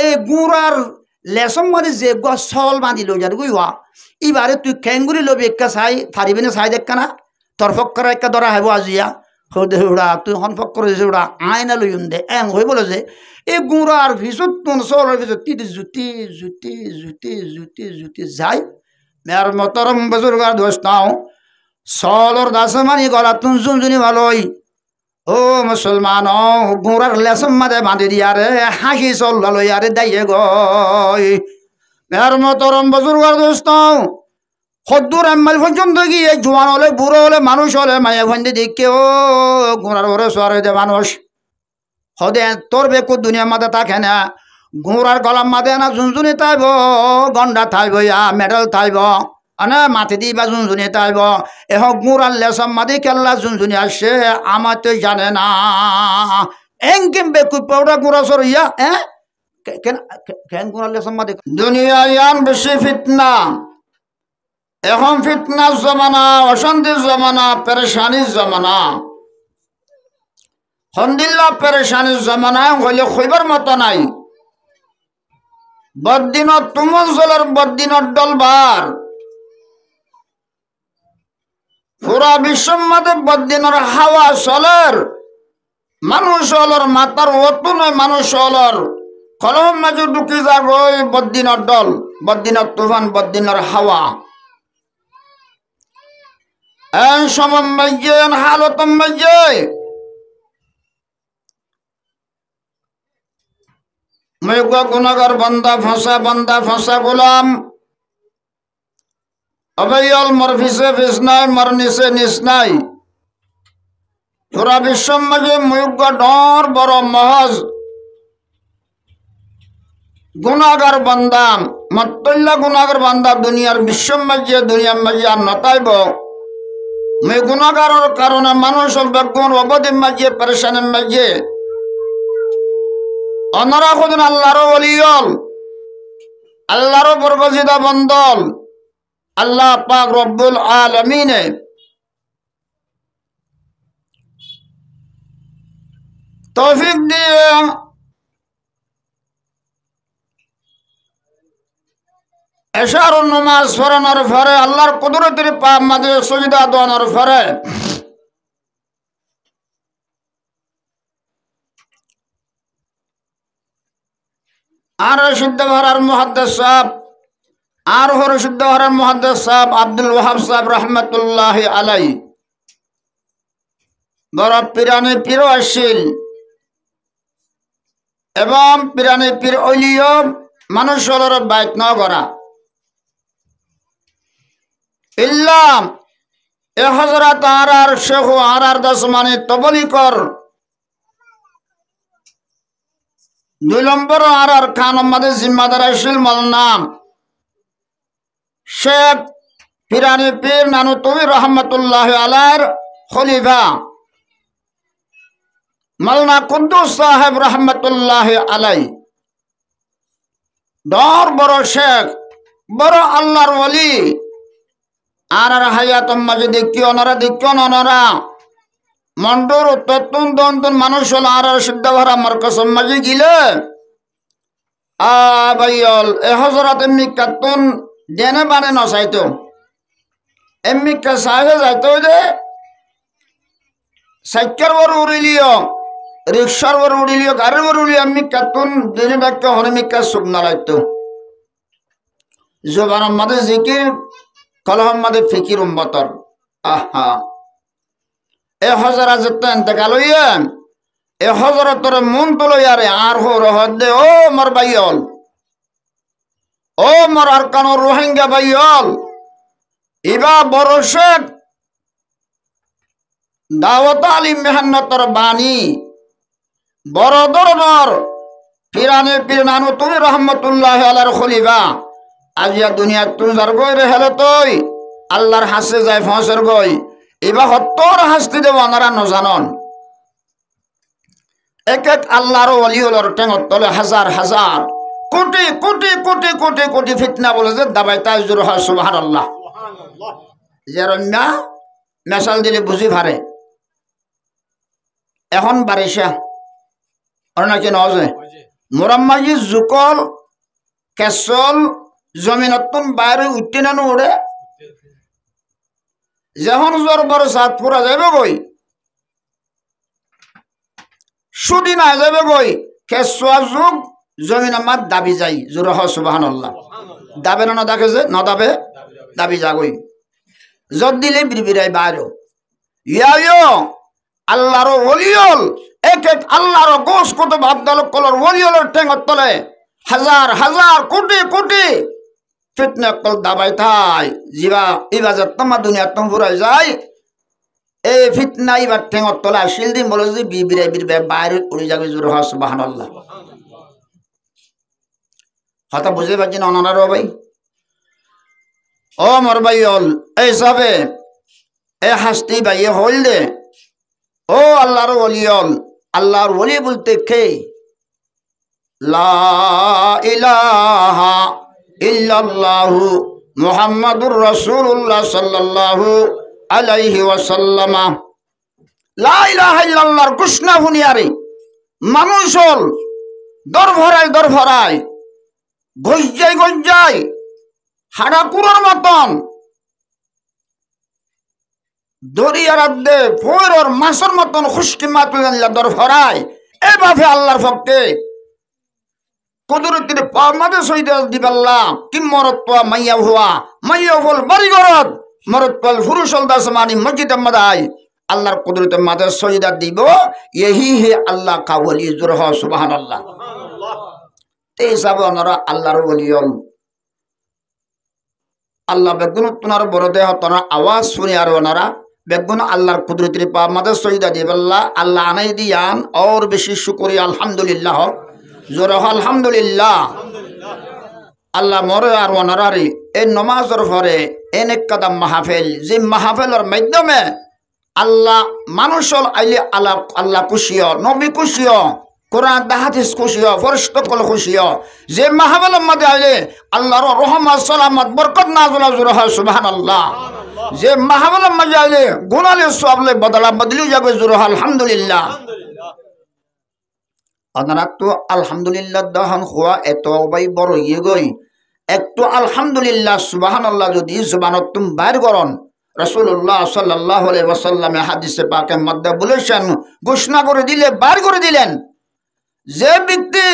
এই গুড়ার লেসম মানে যে গল বাঁধি লো যার গুইয়া এবারে তুই খেঙ্গুরি লবি একটা চাই ফারিবি না চাই দেখা না তোর ফক্কর একটা ধরা হব আজিয়া হদে উড়া তুই হন ফক্কর উড়া আয়না লইম দে এং হয়ে বলে যে এই গুড়ার ভিতর তুন চলের ভিতর তিটি জুতি জুতি জুতি জুতি জুতি যাই মেয়ার মতরম বুজুর্গার দোষ নাও চলর দাসমানি গলা তুন জুনজুনি ভালোই ও মুসলমান গুড়ার লেসম মাঝে বাঁধি দিয়া রে হাসি চল ভালো ইয়ারে দাইয়ে গই মেয়ার মতরম বুজুর্গার দোষ নাও সদ্দুর এমাইল পর্যন্ত গিয়ে জোয়ান হলে বুড়ো হলে মানুষ হলে মায়া ভন্ডি দেখে ও ঘোড়ার ওরে সোয়ারে দে মানুষ হদে তোর বেকু দুনিয়ার মাঝে থাকে না ঘোড়ার গলার মাঝে না ঝুনঝুনি থাইব গন্ডা থাইব ইয়া মেডেল থাইব আনে মাথে দিবা ঝুনঝুনি থাইব এহ ঘোড়ার লেসম মাদি কেল্লা ঝুনঝুনি আসে আমার তো জানে না এংকিম বেকু পৌড়া ঘোড়া সর ইয়া হ্যাঁ কেন কেন ঘোড়ার লেসম মাদি দুনিয়া ইয়ান বেশি ফিতনা এখন ফিতনার জমানা অশান্তির জমানা পেরেশানির জমানা হন্দিল্লা পেরেশানির জমানায় হইলে খইবার মতো নাই বদিনত তুমঞ্চলের বদিনত ডলবার পুরা বিশ্বর মধ্যে বদিনের হাওয়া চলের মানুষ হলর মাতার অতু নয় মানুষ হলর কলম মাঝে ঢুকি যাব বদিনের ডল বদিনের তুফান বদিনের হাওয়া en সমম মাঝে en হালতম মাঝে মেঘা গুনাহগার বান্দা ফাঁসা গোলাম অবৈল মরফিসে ফিসনাই মরনিসে নিসনাই পুরা বিশ্বম মাঝে মেঘা ডর বড় মহজ গুনাহগার বান্দা মত্তল্লা গুনাহগার বান্দা দুনিয়ার বিশ্বম মাঝে দুনিয়ার মাঝে আর নতাইব मैं गुनाहगारों कारण मानुष बेगुन अबधि मजे परेशानी मजे अनरा खुदन अल्लाहर वलियल अल्लाहर बरगजिदा बंदल अल्लाह पाक रब्बुल आलमीन तौफीक दिए এশার নামাজ পড়ানোর পরে আল্লাহর কুদরতের পাপ মাঝে সুজদা দেওয়ানোর পরে আর শুদ্ধ ভরার মুহাদ্দিস সাহেব আর হর শুদ্ধ ভরার মুহাদ্দিস সাহেব আব্দুল ওয়াহাব সাহেব রহমাতুল্লাহি আলাইহি বড় পিরানি পীর আসিল এবং পিরানি পীর ওলিও মানুষের বাইত না করা ইল্লাম এ হযরত আর শেখ আর দশমানি তবলিকর 2 নম্বর আর খান আমাদের জিম্মাদার আসিল মালনাম শেখ পিরানি পীর নানুতুবি রহমাতুল্লাহি আলাইহির খলিফা মাওলানা কুদ্দুস সাহেব রহমাতুল্লাহি আলাইহি দর বড় শেখ বড় আল্লাহর ওলি আর হায়াত মাঝে দেখিও ওনারা মন্ডর তত্তুন দন্তন মানুষ হল আর সিদ্ধ ভরা মার্কাস মাঝে গিলে ভাইল এ হজরত এমনি কাতুন দেনে বানে নসাইতো এমনি সাহেব যাইতো যে সাইকেল বড় উড়িলিও রিক্সার বড় উড়িলিও গাড়ির বড় উড়িলিও এমনি কাতুন দিনে বাক্য হরমিকা শুকনা লাগতো জবান মাঝে জিকির কলহম মাঝে ফিকির উম্মতর আহা এ হজরত যেতে ইন্তেকাল হইয়া এ হজরতর মন তুলো ইয়ারে আর হো রহদ দে ও মর বাইল ও মর আরকান রোহিঙ্গা বাইল ইবা বড় শেখ দাওয়াত আলিম মেহনতর বাণী বড় ধরনের পিরানে পিরানু তুমি রহমতুল্লাহ আলাইহির খলিফা আজিয়া দুনিয়া তুই যার গই রে হেলে তুই আল্লাহর হাসে যায় ফসর গই এবা 70 হাসতি দেব ওনারা নজানন এক এক আল্লাহর ওলি হলর টেঙর তলে হাজার হাজার কোটি কোটি কোটি কোটি কোটি ফিতনা বলে যে দাবাই তাইজুর হয় সুবহানাল্লাহ যেরন্না মেশাল দিলে বুঝি ভারে এখন বারিশা আর নাকি নজে মোরাম্মাজি জুকল কেসল জমিনতন বাইরে উঠতে না ওড়ে যখন জ্বর বড় সাত পুরা যাবে গই সুদি না যাবে গই কেসুয়া যুগ জমিন আমার দাবি যাই জোর সুবহানাল্লাহ দাবে না দেখে যে ন দাবে দাবি যাগই জদ দিলে বিড়বিড়াই বাইরো ইয়া আল্লাহর ওলিয়ল এক এক আল্লাহর গোস কত ভাবদাল কলর ওলিয়লের টেঙ্গত তলে হাজার হাজার কোটি কোটি ফিতনা কল দাবাই থাই জিবা ইবাজাত তোমা দুনিয়া তম ফুরাই যায় এই ফিতনা ইবার টেঙ্গত তলে আসিল দিন বলে যে বিড়বিড়াই বিড়বিড়াই বাইরে উড়ে যাবে জোর সুবহানাল্লাহ কথা বুঝতে পারছি না অনারা ভাই ও মর ভাই হল এই সবে এ হাসতি ভাই হল দে ও আল্লাহর ওলিয়ল আল্লাহর ওলি বলতে কে লা ইলাহা ইল্লাল্লাহু মুহাম্মাদুর রাসূলুল্লাহ সাল্লাল্লাহু আলাইহি ওয়াসাল্লাম লা ইলাহা ইল্লাল্লাহর ঘোষণা শুনিয়ারে মানুষ হল দর ভরায় গজ্জাই হাড়াকুড়ার মতন দরিয়ার আদ্দে ফোর মাছের মতন খুশকি মাতুল্লাহ দর ভরায় এভাবে আল্লাহর ভক্তে কুদরতির পামাদে সহিত দিবাল্লাহ কি মরত মাইয়া হওয়া মাইয়া হল বাড়িঘরত মরত পাল ফুরুষল দাস মানি মসজিদ মাদাই আল্লাহর কুদরতের মাঝে সহিদা দিব यही है अल्लाह का वली जुरह सुबहानाल्लाह ते सब ओनारा আল্লাহর ওলিয়ল আল্লাহ বেগুন তোনার বড় দেহ তোনার আওয়াজ শুনে আর ওনারা বেগুন আল্লাহর কুদরতের পা মাদে সহিদা দিবাল্লাহ আল্লাহ আনাই দিয়ান और বেশি শুকরিয়া আলহামদুলিল্লাহ জোরহ আলহামদুলিল্লাহ আল্লাহ মরে আর ওনারারি এই নমাজের পরে এনে কদম মাহফিল যে মাহফিলের মাধ্যমে আল্লাহ মানুষল আইলে আল্লাহ আল্লাহ খুশিও নবী খুশিও কোরআন হাদিস খুশিও ফেরেশতা কল খুশিও যে মাহফিলের মধ্যে আইলে আল্লাহর রহমত সালামত বরকত নাযিল জোরহ সুবহানাল্লাহ যে মাহফিলের মধ্যে আইলে গুনালে সওয়াবলে বদলা বদলি যাবে জোরহ আলহামদুলিল্লাহ আপনারা তো আলহামদুলিল্লাহ দহন হওয়া এত ভাই বড় ইয়ে গই একটু আলহামদুলিল্লাহ সুবহানাল্লাহ যদি জবানত তুমি বাইর করন রাসূলুল্লাহ সাল্লাল্লাহু আলাইহি ওয়াসাল্লামে হাদিসে পাকের মধ্যে বলেছেন ঘোষণা করে দিলে বাইর করে দিলেন যে ব্যক্তি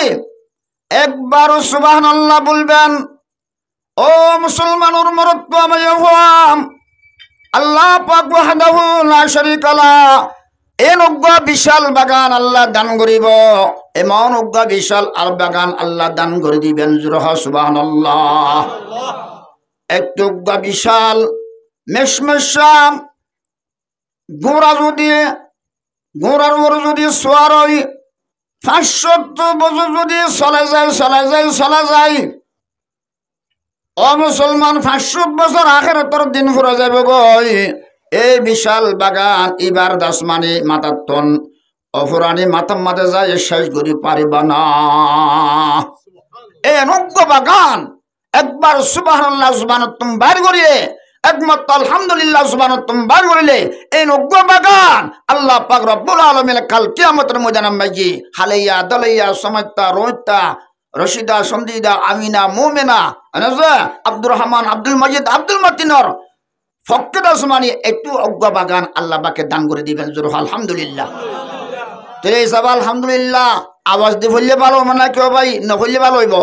একবার সুবহানাল্লাহ বলবেন ও মুসলমানের মরত্ব আমায় হওয়াম আল্লাহ পাক ওয়াহদাহু লা শারীকা লা এন উগ্গা বিশাল বাগান আল্লাহ দান করিব এমন উগ্গা বিশাল আর বাগান আল্লাহ দান করে দিবেন জোরহ সুবহানাল্লাহ একটু উগ্গা বিশাল মেশমেশাম গোড়া যদি গোড়ার উপর যদি সোয়ার হয় 500 বছর যদি চলে যায় ও মুসলমান 500 বছর আখিরাতের দিন ফুরা যাবে গই এই বিশাল বাগান এবার দাসমানি মাতাতন অফুরানি মাতাম মাতে যায় শেষ করি পারিবা না এই নগ্য বাগান একবার সুবহানাল্লাহ সুবহানাতুম বাইর করিয়ে একমাত্র আলহামদুলিল্লাহ সুবহানাতুম বাইর করিলে এই নগ্য বাগান আল্লাহ পাক রব্বুল আলামিন কাল কিয়ামতের ময়দানে মাঝি হালাইয়া দালাইয়া সমাত্তা রোহিতা রশিদা সন্দিদা আমিনা মুমিনা আনাজা আব্দুর রহমান আব্দুল মজিদ আব্দুল মতিনর ফক্কের আসমানি একটু অজ্ঞা বাগান আল্লাহ পাকে দান করে দিবেন জোরহ আলহামদুলিল্লাহ তেরে সব আলহামদুলিল্লাহ আওয়াজ দিয়ে বললে ভালো মানে কেউ ভাই না বললে ভালো হইব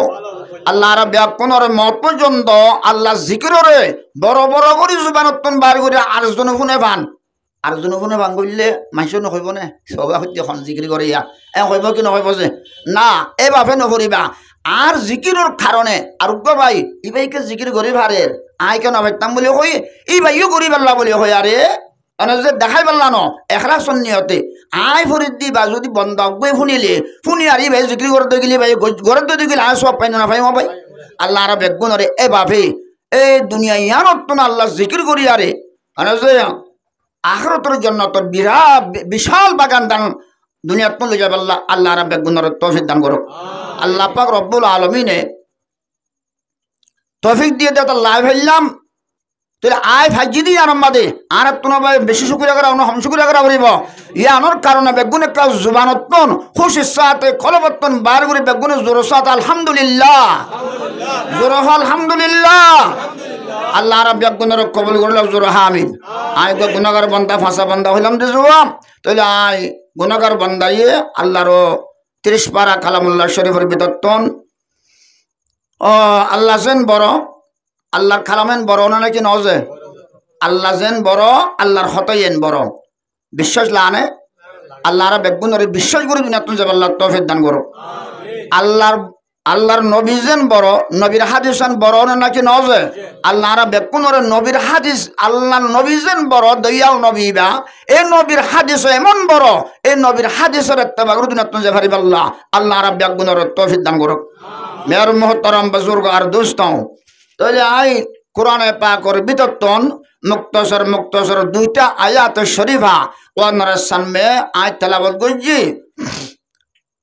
আল্লাহ আর ব্যাপনের মত পর্যন্ত আল্লাহ জিকিরে বড় বড় করে জুবানতন বার করে আরেকজন শুনে ভান করলে মাইসও নকইব নে সবাই সত্য এখন জিকির করে ইয়া কইব কি নকইব যে না এই বাপে নকরিবা আর জিকিরের কারণে আর ভাই ই ভাইকে জিকির করি ভারের আই কেন ভাবতাম বলে কই ই ভাইও করি পারলা বলে কই আরে যে দেখাই পারলা ন এখরা সন্নিহতে আই ফরিদ দি বা যদি বন্ধ গই শুনি আর ই ভাই জিকির করতে গেলে ভাই ঘরের তো গেলে আয় সব পাই না ভাই ভাই আল্লাহ আর বেগুনরে এ বাপে এই দুনিয়া ইয়ানত না আল্লাহ জিকির করি আরে যে আখিরাতের জন্য তোর বিশাল বাগান দান দুনিয়াত পৌঁছে যাবে আল্লাহ আল্লাহ আর বেগুনের তৌফিক দান করো আল্লাহ পাক রব্বুল আলামিনে তৌফিক দিয়ে দেয় লাইভ হইলাম তাহলে আয় ভাজি দি আরম বাদে আর তোনা ভাই বেশি শুকুরিয়া করা অন্য হম শুকুরিয়া করা করিব ইয়ানোর কারণে বেগুন একটা জুবানতন খুশ ইসাতে কলবতন বার করে বেগুন জোরসাত আলহামদুলিল্লাহ জোর আলহামদুলিল্লাহ আল্লাহ রাব্বি বেগুনের কবুল করল জোর আমিন আয় গুনাহগার বান্দা ফাঁসা বান্দা হইলাম যে জুয়া তাহলে আয় গুনাহগার বান্দাইয়ে আল্লাহর 30 পারা কালামুল্লাহ শরীফের বিতত্তন ও আল্লাহ যেন বড় আল্লাহর কালামেন বড় না নাকি নজে আল্লাহ যেন বড় আল্লাহর হতয়েন বড় বিশ্বাস লানে আল্লাহরা বেগুনের বিশ্বাস করে দুনিয়া তুই যাব আল্লাহ তৌফিক দান করো আল্লাহর নবী যেন বড় নবীর হাদিসান বড় না নাকি নজে আল্লাহরা বেগুনের নবীর হাদিস আল্লাহর নবী যেন বড় দয়াল নবী বা এই নবীর হাদিস এমন বড় এই নবীর হাদিসের ইত্তেবা করে দুনিয়া তুই যাব আল্লাহ আল্লাহরা বেগুনের তৌফিক দান করো মেয়র মুহতারাম বুজুর্গ আর দোস্তাও তাহলে আই কোরআনে পাকের বিতত্তন মুক্তসর দুইটা আয়াত শরীফা ওয়ানার সামনে আয় তেলাওয়াত করছি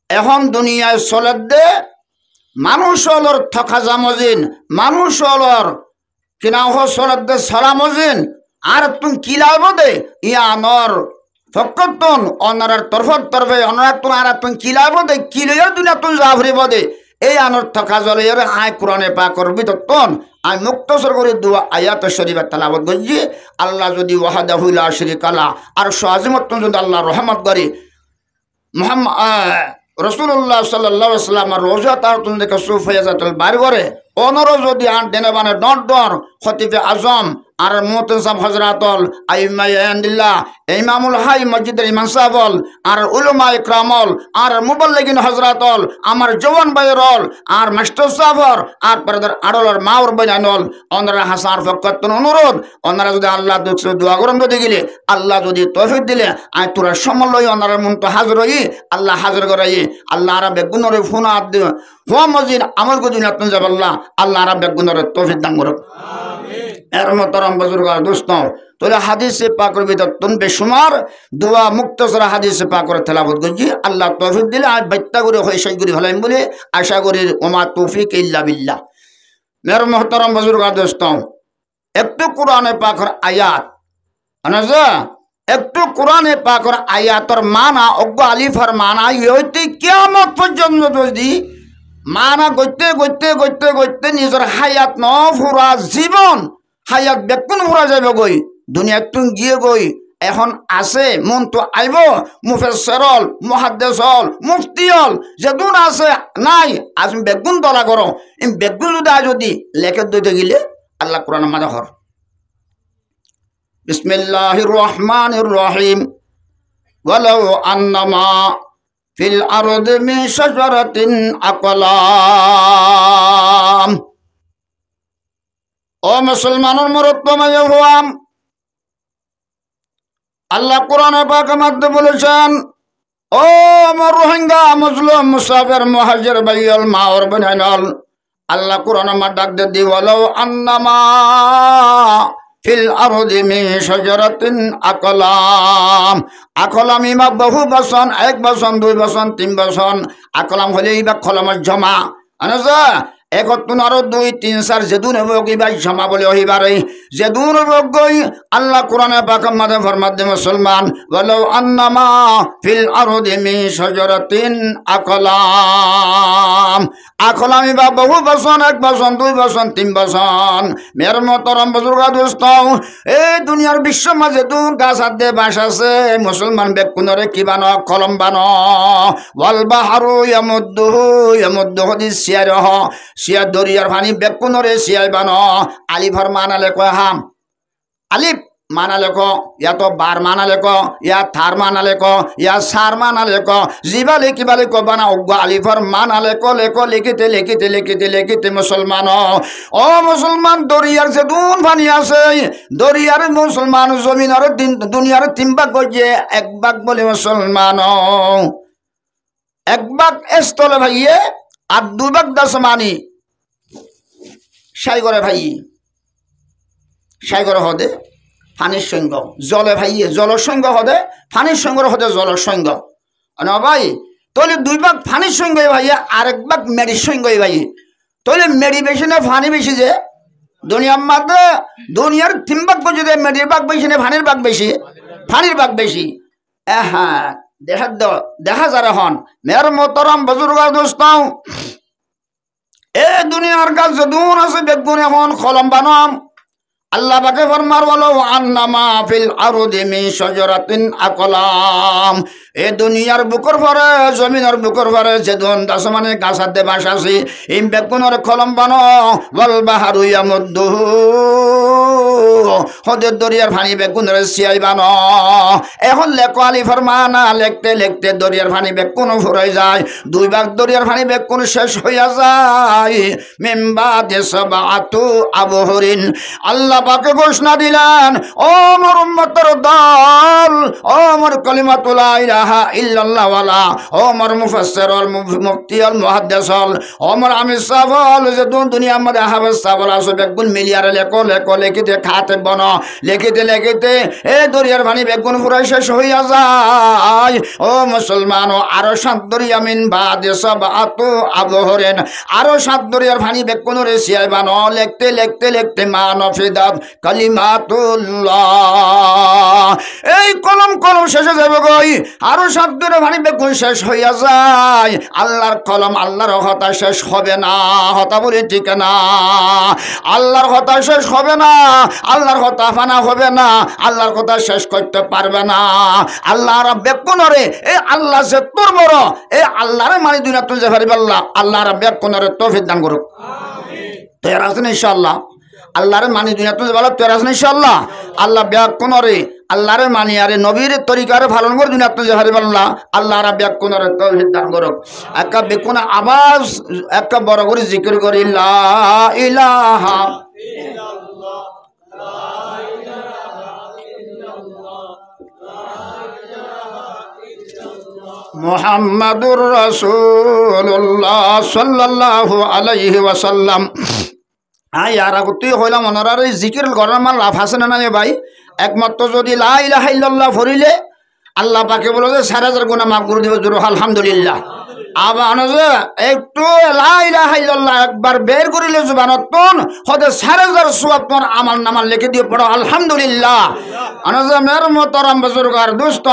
এখন দুনিয়ায় চলে দে মানুষ হলর থকা জামজিন মানুষ হলর কিনা চলে দে সলামজিন আর তুমি কি লাভ দে ইয়ানর ফকতন অনার তরফে অনার তুমি আর তুমি কি লাভ দে কি লইয়া দুনিয়া তুমি যা ভরিব দে এই আনর্থ কাজলে আয় কোরআনে পাকের বিতত্তন আয় মুক্তসর করে দুয়া আয়াত শরীফা তেলাওয়াত করছি আল্লাহ যদি ওয়াহদাহু লা শারীকা লা আর আযিমত যদি আল্লাহ রহমত করে মুহাম্মদ রাসূলুল্লাহ সাল্লাল্লাহু আলাইহি ওয়াসাল্লাম রোজা তার তুমি দেখে সুফায়াজাতুল বারি করে অনর যদি আন দেনে বানে ডর খতিবে আজম আর মুতাসাব হযরাতুল আইমায়ান্দিল্লাহ ইমামুল হাই মসজিদের ইমাম সাহেবল আর উলামা ইকরামল আর মুবাল্লিগিন হযরাতুল আমার জওয়ান ভাইরল আর মাস্টার সাহেবর আর পরদার আড়লর মাওর বয়ানল অনরা হাসান ফকত অনুরোধ অনরা যদি আল্লাহ দোয়া করন দিলে আল্লাহ যদি তৌফিক দিলে আই তোরা সমলয় অনরা মন তো হাজির হই আল্লাহ হাজির করাই আল্লাহ রাব্বে গুনরে ফুনাত দে হুয়া মজিন আমল গদিন আপনি যাবাল্লাহ আল্লাহ রাব্বে গুনরে তৌফিক দান করুক এর মতরম বুজুর্গ দোস্ত তোলে হাদিসে পাকের বিতত্তন বেশুমার দোয়া মুক্তসর হাদিসে পাকের তেলাওয়াত করছি আল্লাহ তৌফিক দিলে আজ বাইত্তা করে হয় সেই করে ভালাইম বলে আশা করি ওমা তৌফিক ইল্লা বিল্লাহ মের মুহতারাম বুজুর্গ দোস্ত একটু কোরআনে পাকের আয়াত আনাজা একটু কোরআনে পাকের আয়াতের মানা অজ্ঞ আলিফার মানা ইহতে কিয়ামত পর্যন্ত যদি মানা গইতে গইতে গইতে গইতে নিজের হায়াত ন ফুরা জীবন হায়াত বেকুন ফুরা যাবে গই দুনিয়া তুম গিয়ে গই এখন আছে মন তো আইব মুফাসসিরল মুহাদ্দিসল মুফতিয়ল যেদুন আছে নাই আজ বেগুন দলা করো এই বেগুন যদি লেখে দইতে গেলে আল্লাহ কোরআন মাদা হর বিসমিল্লাহির রহমানির রহিম ওয়ালাউ আন্নামা ফিল আরদি মিন শাজারাতিন আকলাম ও মুসলমানের মুরব্বী হওয়াম আল্লাহ কোরআনে পাকের মধ্যে বলেছেন ও আমার রোহিঙ্গা মুসলিম মুসাফির মুহাজির ভাইয়াল মাওর বনাইনাল আল্লাহ কোরআনে মা ডাক দে দিওয়ালাও আন্নামা ফিল আরদি মিন শাজারাতিন আকলাম আকলাম ইমা বহু বচন এক বচন দুই বচন তিন বচন আকলাম হলে ইবা কলমের জমা আনাজা একত্তন আরো দুই তিন চার যেদুন হব কিবা জমা বলে হইবারে যেদুন হব গই আল্লাহ কোরআনে পাকের মাঝে ফরমাতে মুসলমান ওয়ালাউ আন্নামা ফিল আরদি মিন শাজারাতিন আকলাম আকলাম ইবা বহু বচন এক বচন দুই বচন তিন বচন মের মতরম বুজুর্গ দোস্ত এই দুনিয়ার বিশ্ব মাঝে দুন গাছ আদে বাস আছে মুসলমান বেকুনরে কি বানো কলম বানো ওয়াল বাহরু ইয়ামুদ্দুহু দিসিয়ারহ সিয়া দরিয়ার পানি বেকুনরে সিয়াই বানো আলিফর মানালে কয় হাম আলিফ মানালে ক ইয়া তো বার মানালে ক ইয়া থার মানালে ক ইয়া সার মানালে ক জিবালে কিবালে ক বানা অজ্ঞ আলিফর মানালে ক লেখ লিখিতে লিখিতে লিখিতে লিখিতে মুসলমান ও মুসলমান দরিয়ার যে দুন পানি আছে দরিয়ার মুসলমান জমিনের দুনিয়ার তিন ভাগ গিয়ে এক ভাগ বলে মুসলমান এক ভাগ স্থলে ভাইয়ে আর দুই ভাগ দাসমানি সাইগরে ভাই সাইগরে হদে পানির সঙ্গ জলে ভাইয়ে জলের সঙ্গ হদে পানির সঙ্গ হদে জলের সঙ্গ না ভাই তাহলে দুই ভাগ পানির সঙ্গে ভাইয়ে আরেক ভাগ মেডির সঙ্গে ভাই তাহলে মেডি বেশি না পানি বেশি যে দুনিয়ার মধ্যে দুনিয়ার তিন ভাগ যদি মেডির ভাগ বেশি না ফানির ভাগ বেশি ফানির ভাগ বেশি হ্যাঁ দেখা যারা হন মেয়ের মোহতরম বুজুর্গ দোস্তাও এ দুনিয়ার কাজ দুন আছে বেগুন এখন কলম বানাম আল্লাহ পাকে ফরমার বলো আন্নামা ফিল আরদি মিন শাজারাতিন আকলাম এ দুনিয়ার বুকর পরে জমিনের বুকর পরে যে দুন আসমানে গাছাতে বাস আছে এই বেগুনের কলম বানো ওয়াল বাহারু ইয়ামুদ্দুহু হদের দরিয়ার পানি বেগুনের সিয়াই বানো এখন লেখো আলী ফরমানা লিখতে লিখতে দরিয়ার পানি বেগুন ফুরাই যায় দুই ভাগ দরিয়ার পানি বেগুন শেষ হইয়া যায় মিম্বা দেশবাতু আবহরিন আল্লাহ পাকে ঘোষণা দিলেন ও আমার উম্মতের দল ও আমার কালিমাতু লা ইলাহা ইল্লাল্লাহ ওয়ালা ও আমার মুফাসসির ওয়াল মুফতি ওয়াল মুহাদ্দিস ও আমার আমি সাফল যে দুনিয়ার মধ্যে হাফেজ সাফল আছে বেগুন মিলিয়ারে লেখো লেখো লিখিতে খাতে বনো লিখিতে লিখিতে এ দরিয়ার পানি বেগুন ফুরাই শেষ হইয়া যায় ও মুসলমান আরো 7 দরিয়া মিন বাদে সাবাতু আবহরিন আরো 7 দরিয়ার পানি বেগুনের সিয়াই বানো লিখতে লিখতে লিখতে মানফিদাত কালিমাতুল্লাহ এই কলম কলম শেষ হয়ে যাবে গই আরো 7 দরিয়ার পানি বেগুন শেষ হইয়া যায় আল্লাহর কলম আল্লাহর কথা শেষ হবে না কথা বলি ঠিক না আল্লাহর কথা শেষ হবে না আল্লাহর কথা ফানা হবে না আল্লাহর কথা শেষ করতে পারবে না আল্লাহ রাব্বে কোনরে এই আল্লাহ যে তোর বড় এই আল্লাহরে মানি দুনিয়া তুলতে পারবে আল্লাহ রাব্বে কোনরে তৌফিক দান করুক আমিন তৈরি আছেন ইনশাআল্লাহ আল্লাহরে মানি দুনিয়া তুলতে ভালো তৈরি আছেন ইনশাআল্লাহ আল্লাহ ব্যাক কোনরে আল্লাহরে মানি আরে নবীর তরিকারে পালন করে দুনিয়া তুলতে পারবে আল্লাহ রাব্বে কোনরে তৌফিক দান করুক একটা বেকুনা আওয়াজ একটা বড় করে জিকির করি লা ইলাহা ইল্লাল্লাহ মুহাম্মাদুর রাসূলুল্লাহ সাল্লাল্লাহু আলাইহি ওয়াসাল্লাম আর তুই হইলাম ওনার এই জিকির করার আমার লাভ আছে না নাই ভাই একমাত্র যদি লা ইলাহা ইল্লাল্লাহ পড়িলে আল্লাহ পাকে বলে যে 4000 গুনাহ মাফ করে দিবে জোরে আলহামদুলিল্লাহ আবার একটু লা ইলাহা ইল্লাল্লাহ একবার বের করিলে জবানতন হতে 4000 সওয়াব তোর আমল নামা লিখে দিয়ে পড়ো আলহামদুলিল্লাহ আনাজা মের মোহতারাম বুজুর্গার দোস্ত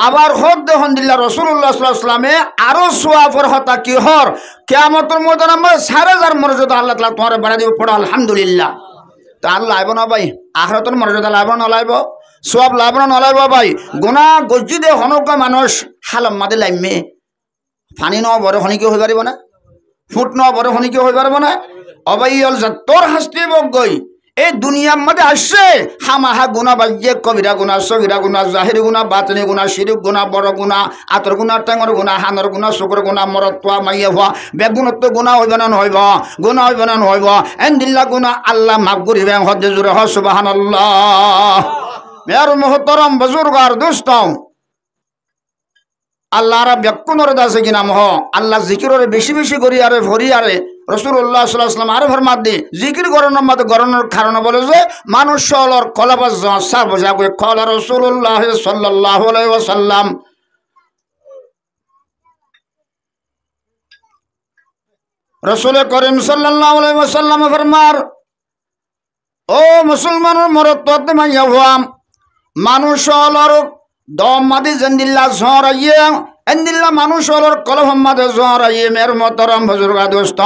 আবার হদ দেখুন দিল্লা রাসূলুল্লাহ সাল্লাল্লাহু আলাইহি ওয়াসাল্লামে আরো সওয়াবের হতা কি হর কিয়ামতের ময়দানে 4000 মর্যাদা আল্লাহ তাআলা তোমারে বাড়া দিবে পড়ো আলহামদুলিল্লাহ তো আল্লাহ আইব না ভাই আখিরাতের মর্যাদা লাইব না লাইব সওয়াব লাইব না লাইব ভাই গুনাহ গজ্জিদে হনকা মানুষ হালাম মাদে লাইমে পানি ন বড় হনিকে হই পারিব না ফুট ন বড় হনিকে হই পারিব না অবাইল তোর হাসতে বগই এই দুনিয়ার মধ্যে আসছে হামাহা গুনাহ বাজ্যে কবিরা গুনাহ সগীরা গুনাহ জাহির গুনাহ বাতিনি গুনাহ শিরক গুনাহ বড় গুনাহ আতর গুনাহ টাঙ্গর গুনাহ হানর গুনাহ শুকর গুনাহ মরতওয়া মাইয়া হওয়া বেগুনত্ব গুনাহ হইব না হইব গুনাহ হইব না হইব এন্দিল্লা গুনাহ আল্লাহ মাফ করিবে হদ্দে জুরে হ সুবহানাল্লাহ মের মুহতারাম বুজুর্গ আর দোস্ত আল্লাহ রাব্বে কোনর দাসে কি নাম হ আল্লাহ জিকিররে বেশি বেশি করি আরে ভরি আরে রাসূলুল্লাহ সাল্লাল্লাহু আলাইহি ওয়াসাল্লাম আরে ফরমাত দি জিকির করানোর মত গরনের কারণ বলে যে মানুষ হলর কলাবাজ সাব যাবে কলা রাসূলুল্লাহ সাল্লাল্লাহু আলাইহি ওয়াসাল্লাম রাসূল করিম সাল্লাল্লাহু আলাইহি ওয়াসাল্লাম ফরমার ও মুসলমানের মরতত মাইয়া হওয়া মানুষ হলর দম মাদি জন্দিল্লা ঝরাইয়ে এন্দিল্লা মানুষ হলর কলব মাদে ঝরাইয়ে মের মোহতারাম বুজুর্গা দোস্ত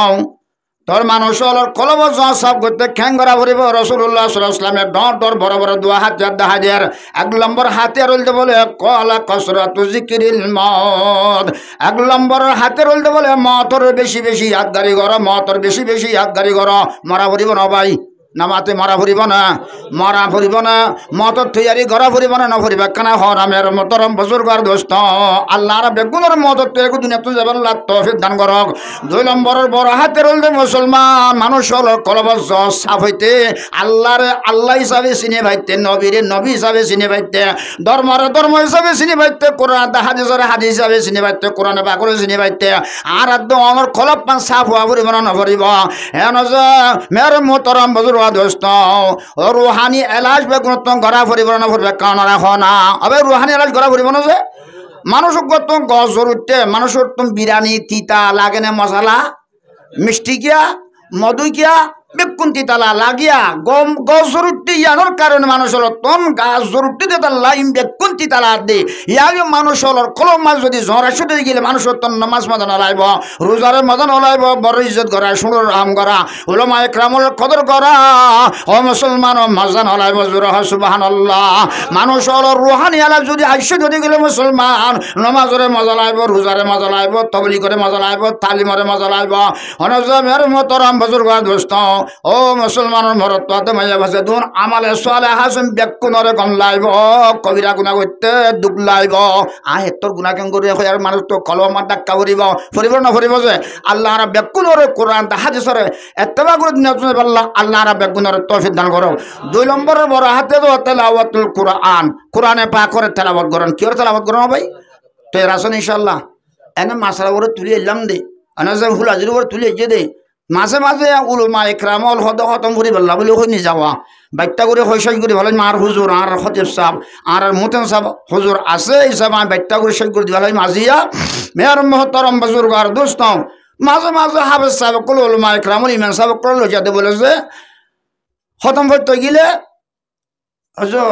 তোর মানুষ হলর কলব সব করতে খ্যাঙ্গরা ভরিব রাসূলুল্লাহ সাল্লাল্লাহু আলাইহি ওয়াসাল্লামের ডর বড় বড় দুয়া হাত হাজার এক নম্বর হাতে রলতে বলে কলা কসরাতু যিকিরিল মউত এক নম্বর হাতে রলতে বলে মতর বেশি বেশি ইয়াদগারি করো মতর বেশি বেশি ইয়াদগারি করো মরা ভরিব না ভাই নামাতে মারা ফুরিব না মত তৈয়ারি গড়া ফুরিব না নফরিবা কানা হরামের মোহতারাম বুজুর্গার দোস্ত আল্লাহ রাব্বে গুণের মদত তেগু দুনিয়া তুই যাবার আল্লাহ তৌফিক দান করক দুই নম্বরের বড় হাতে রইলে মুসলমান মানুষ হলো কলব সাফ হইতে আল্লাহর আল্লাহ হিসাবে চিনে ভাইতে নবীরে নবী হিসাবে চিনে ভাইতে ধর্মের ধর্ম হিসাবে চিনে ভাইতে কোরআন হাদিসের হাদিস হিসাবে চিনে ভাইতে কোরআনে পাকরে চিনে ভাইতে আর একদম আমার কলব পান সাফ হওয়া ফুরিব না নফরিব হেন যে মের মোহতারাম বুজুর্গ দোস্ত রুহানি এলাজ বেগুন গড়া ফুরিব না ফুরবে কারণ রাখো না আবে রুহানি এলাজ গড়া ফুরিব না যে মানুষ গজর উঠতে মানুষের তুমি বিরিয়ানি তিতা লাগে না মশলা মিষ্টি কিয়া মধু কিয়া বেকুন্তি তালা লাগিয়া গম গজরুটি ইয়ানোর কারণে মানুষ হলো তন গাছ জরুটিতে তার লাইম বেকুন্তি তালা দে ইয়াগে মানুষ হলো কলম মাছ যদি ঝরা ছুটে গেলে মানুষ তন নমাজ মাদান হলাইব রোজারে মাদান হলাইব বড় ইজ্জত করা সুন্দর রাম করা উলামা ইকরামুল কদর করা ও মুসলমান মাজান হলাইব জোরা সুবহানাল্লাহ মানুষ হলো রুহানি আলাপ যদি আইসে যদি গেলে মুসলমান নমাজরে মজা লাইব রোজারে মজা লাইব তবলি করে মজা লাইব তালিমরে মজা লাইব অনজমের মতরাম বুজুর্গ দোস্ত ও মুসলমানের মরত্ব মাইয়া ভাষা দুন আমালে সোয়ালে হাসুন বেকুনরে কম লাইব কবিরা গুণা করতে দুঃখ লাইব হেতর গুণা কেন করে আর মানুষ তো কলমা ডাক্কা ফুরিব ফুরিব না ফুরিব যে আল্লাহ আর বেকুনরে কোরআন হাদিসরে এতবা করে দিন পারলা আল্লাহ আর বেকুনরে তৌফিক দান করো 2 নম্বরের বড় হাতে তো তেলাওয়াতুল কোরআন কোরআনে পাক করে তেলাওয়াত করেন কি করে তেলাওয়াত করেন ভাই তো এর আসেন ইনশাআল্লাহ এনে মাসালা করে তুলে এলাম দে আনাজে হুলাজির উপর তুলে যে দে মাঝে মাঝে উলমা ইকরামল হদ খতম করি বললা বলে হইনি যাওয়া বাইকটা করে হইসাই করে ভালো আর হুজুর আর খতিব সাহেব আর মুতেন সাহেব হুজুর আছে হিসাব আমি বাইকটা করে সই করে দিবা মাঝিয়া মেয়র মহতরম বুজুর্গ আর দোস্ত মাঝে মাঝে হাফেজ সাহেব কল উলমা ইকরামল ইমাম সাহেব কল যাতে বলেছে খতম করতে গেলে হুজুর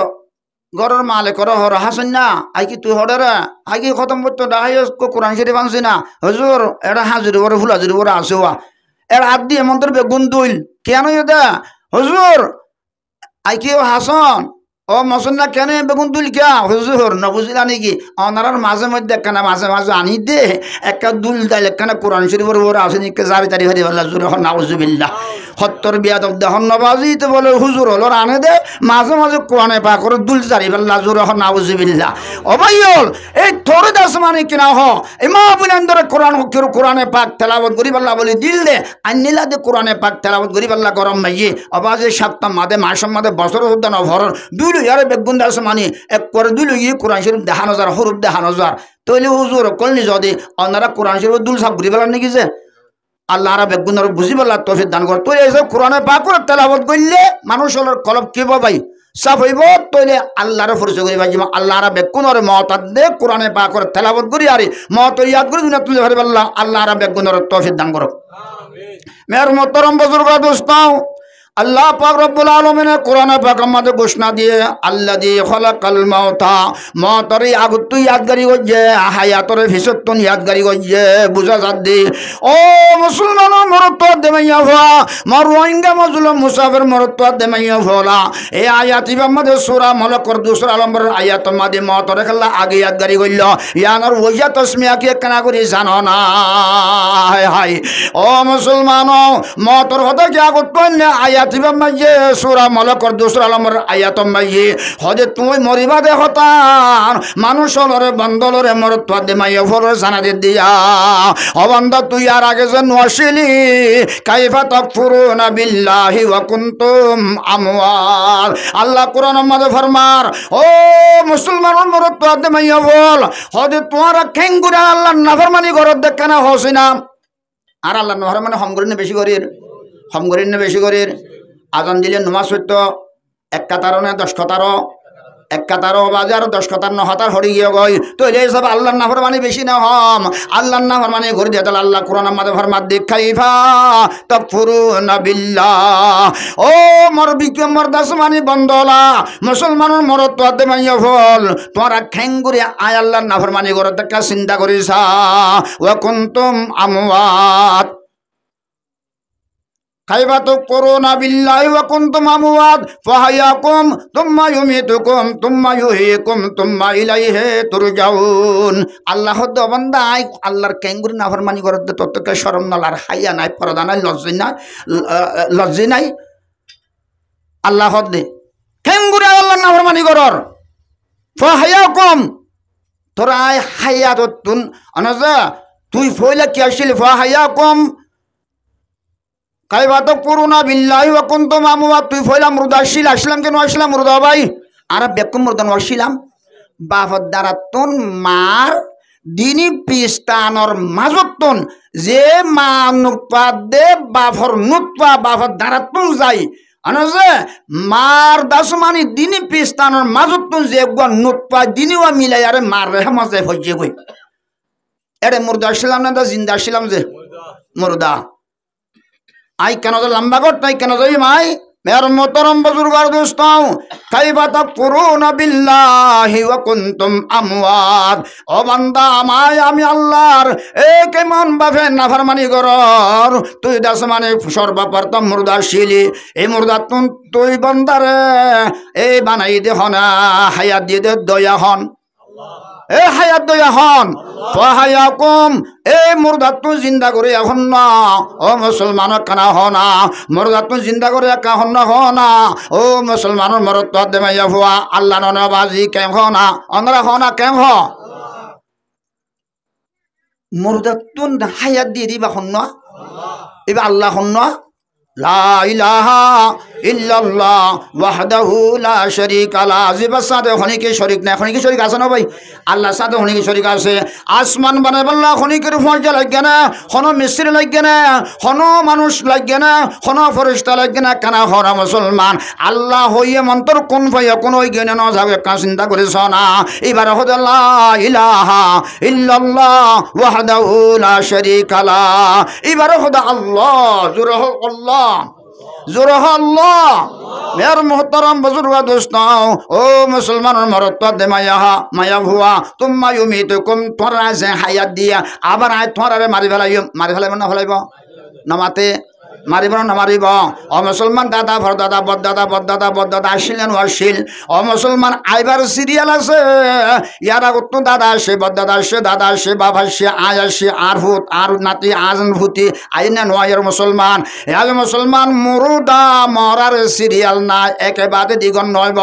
গরর মালিকর হর হাসন না আই কি তুই হরে আই কি খতম করতে ডাহাই কোরআন শরীফ আনছি না হুজুর এটা হাজির উপরে ফুলাজির উপরে আসে এর হাত দিয়ে মন্ত্র বেগুন দুইল কেন এটা হুজুর আই কি হাসন ও মসন্না কেন বেগুন দুইল কে হুজুর নবুঝিলা নাকি অনারার মাঝে মধ্যে একখানা মাঝে মাঝে আনি দে একটা দুল দাইল একখানা কোরআন শরীফের উপরে আসে নিকে জারি তারি হরি বললা জুর নাউজুবিল্লাহ সত্তর বিয়াদব দেহন নবাজিতে বলে হুজুর হলো আনে দে মাঝে মাঝে কোরআনে পা করে দুল জারি বললা জুর নাউজুবিল্লাহ অবাই হল এই থরে দাস মানে কিনা হ ইমা বুনান্দরে কোরআনে পাক তেলাওয়াত করি বললা বলে দিল দে আন্নিলা দে কোরআনে পাক তেলাওয়াত করি বললা গরম মাইয়ে অবাজে সপ্তাহ মাদে মাসম মাদে বছর উদ্যান ভরর দুইল ইয়ারে বেগুন দাস মানে এক করে দুইল গিয়ে কোরআন শরীফ দেখানো যার হরুফ দেখানো যার তৈলে হুজুর কলনি যদি অনারা কোরআন শরীফ দুল সাপ ঘুরি বলার নাকি যে আল্লাহ আর বেগুনের বুঝি বললা তৌফিক দান কর তুই এইসব কোরআনে পাক করে তেলাওয়াত করলে মানুষ হলোর কলব কি ভাই সাফ হইব তৈলে আল্লাহর পরিচয় করি ভাই আল্লাহ আর বেগুনের মতাদ দে কোরআনে পাক করে তেলাওয়াত করি আরে মত ইয়াদ করে দুনিয়া তুলে ভারি বললা আল্লাহ আর বেগুনের তৌফিক দান করো আমিন মের মোহতরম বুজুর্গ দোস্ত আল্লাহ পাক রব্বুল আলামিন কোরআন পাক আমাদের ঘোষণা দিয়ে আল্লাযী খালাকাল মাউতা মতরি আগতু ইয়াদগারি গজে হায়াতরে ফিসতুন ইয়াদগারি গজে বুঝা যাদ্দি ও মুসলমান মরত দেমাইয়া হওয়া মারওয়াঙ্গা মজলুম মুসাফির মরত দেমাইয়া হওয়া এই আয়াত আমাদের সূরা মুলকের 2 নম্বর আয়াত মাদে মতরে খাল্লা আগে ইয়াদগারি গইল ইয়ানর ওয়া তাসমিয়া কি কানা করি জানো না হায় হায় ও মুসলমান মতর হদা কি আগত না আয়াত মাইয়ে সূরা মুলকের 2 নম্বর আয়াত মাইয়ে হদে তুই মরিবা দে হতান মানুষ হলরে বন্দলরে মরত দে মাইয়া ফর জানা দে দিয়া ও বান্দা তুই আর আগে যে নছিলি কাইফা তাকফুরুনা বিল্লাহি ওয়া কুনতুম আমওয়াত আল্লাহ কোরআনের মধ্যে ফরমার ও মুসলমান মরত দে মাইয়া বল হদে তোমার খেঙ্গুরা আল্লাহর নাফরমানি করত দেখানা হসিনা আর আল্লাহর নাফরমানি হম করেন বেশি করির হম করেন বেশি করির আজান দিলে নমাজ হইত 1 কাতারো না 10 কাতারো 1 কাতারো বাজার 10 কাতার 9 কাতার হরি গিয়ে গই তো এই সব আল্লাহর নাফরমানি বেশি না হম আল্লাহর নাফরমানি করে দিয়ে তাহলে আল্লাহ কোরআনের মধ্যে ফরমাত দে কাইফা তাকফুরুনা বিল্লাহ ও মরবিকে মরদাসমানি বন্দলা মুসলমানের মরত দে মাইয়া ফল তোরা খেঙ্গুরি আয় আল্লাহর নাফরমানি করে দেখা চিন্তা করিছা ওয়া কুনতুম আমওয়াত কাইফা তাকফুরুনা বিল্লাহি ওয়া কুনতুম আমওয়াত ফাহায়াকুম তুম্মা ইউমিতুকুম তুম্মা ইউহয়িকুম তুম্মা ইলাইহি তুরজাউন আল্লাহ দ বান্দা আল্লাহর কেঙ্গুরি নাফরমানি করতে ততকে শরম না আর হাইয়া নাই পরদা নাই লজ্জা নাই আল্লাহ দে কেঙ্গুরি আল্লাহর নাফরমানি করর ফাহায়াকুম তোরা হায়াতুন আনাজা তুই ফইলা কি আসিল ফাহায়াকুম কাইফা তাকফুরুনা বিল্লাহি ওয়া কুনতুম আমওয়াত তুই ফইলা মুরদাশিল আসলাম কেন আসলাম মুরদা ভাই আর বেকুম মুরদান আসিলাম বাফর দ্বারাতন মার দিনী পিস্তানর মাজতন যে মা নুতফা দে বাফর নুতফা বাফর দ্বারাতন যাই আনজে মার দাসমানি দিনী পিস্তানর মাজতন যে গন নুতফা দিনীও মিলাই আরে মার রেহ মজে হইছে কই এরে মুরদা আসলাম না জিন্দা আসলাম যে মুরদা আই কেন যে লম্বা কর তাই কেন যাই মাই মের মোহতরম বুজুর্গার দোস্তাও কাইফা তাকফুরুনা বিল্লাহি ওয়া কুনতুম আমওয়াত। ও বান্দা আমায় আমি আল্লাহর এ কেমন ভাবে নাফরমানি করর তুই দাস মানে সর্বপ্রথম মুর্দাশীলি এই মুর্দা তুই বান্দারে এই বানাই দে হনা হায়াত দিয়ে দে দয়া হন এ হায়াত দয়া হন হায়াকুম এ মুর্দা তুই জিন্দা করে এখন না ও মুসলমান কানা হনা মুর্দা তুই জিন্দা করে একা হন না হনা ও মুসলমানের মরত তো দেমাইয়া হুয়া আল্লাহ নবাজি কেম হনা অনরা হনা কেম হ মুর্দা তুন হায়াত দিয়ে দিবা হন না এবার আল্লাহ হন না লা ইলাহা ইল্লাল্লাহ ওয়াহদাহু লা শারীকা লা জিবার সাথে হনিকে শরীক নাই হনিকে শরীক আছে না ভাই আল্লাহর সাথে হনিকে শরীক আছে আসমান বানাইবাল্লাহ হনিকের ফয়জা লাগে না হন মিস্ত্রি লাগে না হন মানুষ লাগে না হন ফেরেশতা লাগে না কানা হরা মুসলমান আল্লাহ হইয়ে মন্তর কোন ভাইয়া কোন ওই জ্ঞানে না যাবে কা চিন্তা করেছ না এবার হদে লা ইলাহা ইল্লাল্লাহ ওয়াহদাহু লা শারীকা লা এবার হদে আল্লাহ জুরহ আল্লাহ জোরহ আল্লাহ মের মোহতরম বুজুর্গ দোস্তাও ও মুসলমানের মরত দে মায়া হুয়া তুম্মা ইউমিতুকুম তোরা যে হায়াত দিয়া আবার আয় তোরারে মারি ফেলাইব না ফেলাইব নামাতে মারিব না মারিব ও মুসলমান দাদা ভরদাদা বদদাদা আসিলেন আসিল ও মুসলমান আইবার সিরিয়াল আছে ইয়ার আগত দাদা আসে বদদাদা আসে দাদা আসে বাবা আসে আয় আসে আর হুত আর নাতি আজন ভূতি আইনা নয়ের মুসলমান আজ মুসলমান মুরুদা মরার সিরিয়াল না একেবারে দ্বিগুণ নয়ব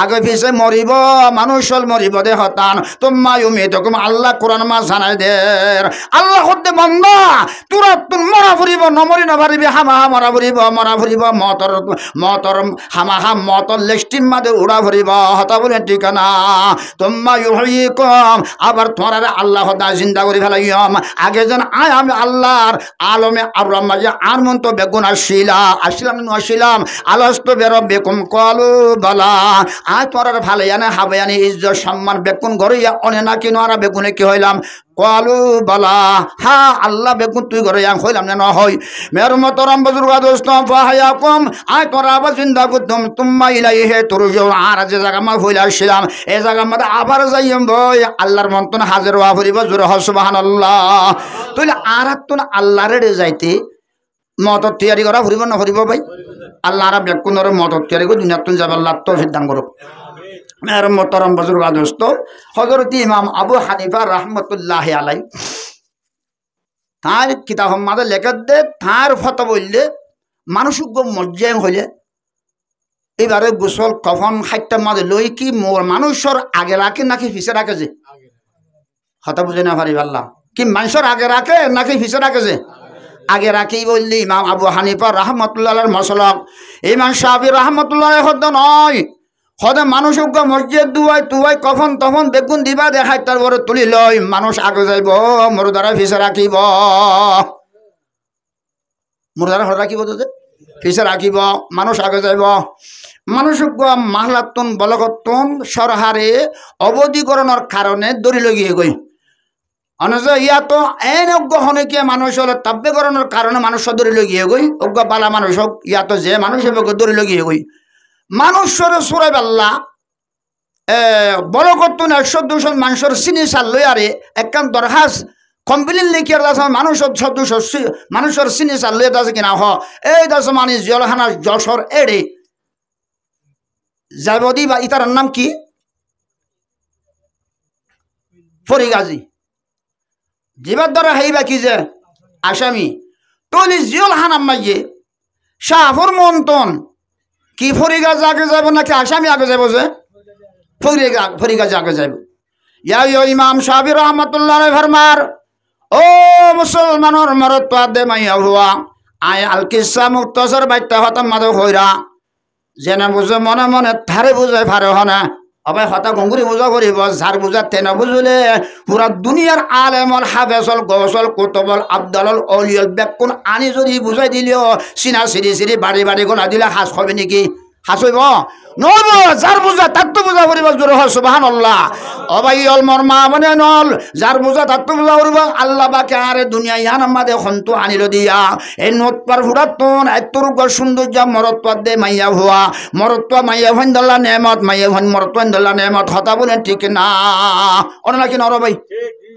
আগে পিছে মরিব মানুষ মরিব দে হতান তোমা ইউমিতুকুম আল্লাহ কোরআন মা জানাই দের আল্লাহ হতে বান্দা তোরা তুন মরা ফুরিব নমরি না পারিবি হামা মরা ফুরিব মতর হামা মতর লেস্টিম মাদে উড়া ফুরিব হতা বলে ঠিকানা তোমা ইউহয়িকুম আবার তোরারে আল্লাহ দা জিন্দা করে ফেলাইম আগে যেন আয় আমি আল্লাহর আলমে আর মাঝে আর মন তো বেগুন আসিলাম আলস্ত বেরব্বিকুম ক্বালু বালা আয় তোরারে ভালাইয়ানে হাবায়ানি ইজ্জত সম্মান বেগুন গড়িয়া অনে না কি নোরা বেগুনে কি হইলাম ক্বালু বালা হা আল্লাহ বেগুন তুই ঘরে হইলাম না হয় মের মতরম বুজুর্গ দোস্ত ফাহায়াকুম আয় তোরা আবার জিন্দা করতাম তুম্মা ইলাইহি তুরজাউন আর যে জায়গা মা হইলা আসছিলাম এই জায়গার মধ্যে আবার যাইম ভাই আল্লাহর মন্তন হাজির হওয়া ফুরিব জোরে সুবহানাল্লাহ তুই আর তুন আল্লাহর যাইতে মত তৈরি করা ফুরিব না ফুরিব ভাই আল্লাহ আর বেগুনের মত তৈরি করে দুনিয়া তুন যাবে আল্লাহ তৌফিক দান করুক মের মোহতরম বুজুর্গ দোস্ত হযরত ইমাম আবু হানিফা রাহমাতুল্লাহি আলাইহি তার কিতাব মাঝে লেখা দে তার ফটো বললে মানুষ মজ্জাম হইলে এবারে গোসল কফন খাইটার মাঝে লই কি মানুষের আগে রাখে নাকি পিছে রাখে যে হতা বুঝে না পারি আল্লাহ কি মানুষের আগে রাখে নাকি পিছে রাখে যে আগে রাখি বললি ইমাম আবু হানিফা রাহমাতুল্লাহির মসলক ইমাম শাফি রাহমাতুল্লাহি হদ নয় হদে মানুষ মসজিদ দুয়াই কফন তখন বেগুন দিবা দেখাই তারপরে তুলি লই মানুষ আগে যাইব মুরদারা ফিসে রাখিব মুরদারা হল রাখিব তো ফিসে রাখিব মানুষ আগে যাইব মানুষ মাহলাতুন বলগতুন সরহারে অবধিকরণের কারণে দড়ি লগিয়ে গই অনজ ইয়া তো এন অজ্ঞ হনেকে মানুষ হল তাব্যকরণের কারণে মানুষ দড়ি লগিয়ে গই অজ্ঞ বালা মানুষ হোক ইয়া তো যে মানুষ দড়ি লগিয়ে গই মানুষের সুরাই পাল্লা বড় করতুন 100-200 মানুষের চিনি চাল লই আরে একখান দরখাস কমপ্লেন লিখিয়ে মানুষের চিনি চাল লই আছে কিনা এই দাস মানে জলখানার যশোর এড়ে যাবদি বা ইতার নাম কি ফরিগাজি জিবার দ্বারা হাইবা কি যে আসামি তলি জলখানার মাইয়ে শাহপুর মন্তন কি ফরিগাজ আগে যাব নাকি আসামি আগে যাব যে ফরিগাজ আগে যাব ইয়া ইমাম শাফি রাহমাতুল্লাহ আলাইহি ফরমার ও মুসলমানের মরত দে মাইয়া হুয়া আয় আল কিসা মুক্তাসর বাইতা হতাম মাদে হইরা জেনে বুঝে মনে মনে থারে বুঝে ফারে হনা আবার হতা গঙ্গুরি বুঝা করিব ঝার বুঝা তেনা বুঝলে পুরা দুনিয়ার আলেমল হাফেজল গৌসল কুতুবল আবদালল অলিয়ল বেকুন আনি যদি বুঝাই দিলেও চিনা সিরি বাড়ি গলা দিলে হাস হবে নাকি হাস হইব নব যার বোঝা তার তো বোঝা করিব জোর হয় সুবহানাল্লাহ। অবাই অল মর মা মানে নল যার বোঝা তার তো বোঝা করিব আল্লাহ বাকে আরে দুনিয়া ইয়ান আমাদে খন্তু আনিল দিয়া এই নোট পার ফুরাতন এতর সৌন্দর্য মরত্ব দে মাইয়া হওয়া মরত্ব মাইয়া ভান দল্লা নেমত মাইয়া ভান মরত্ব দল্লা নেমত হতা বলেন ঠিক না ওনা নাকি নর ভাই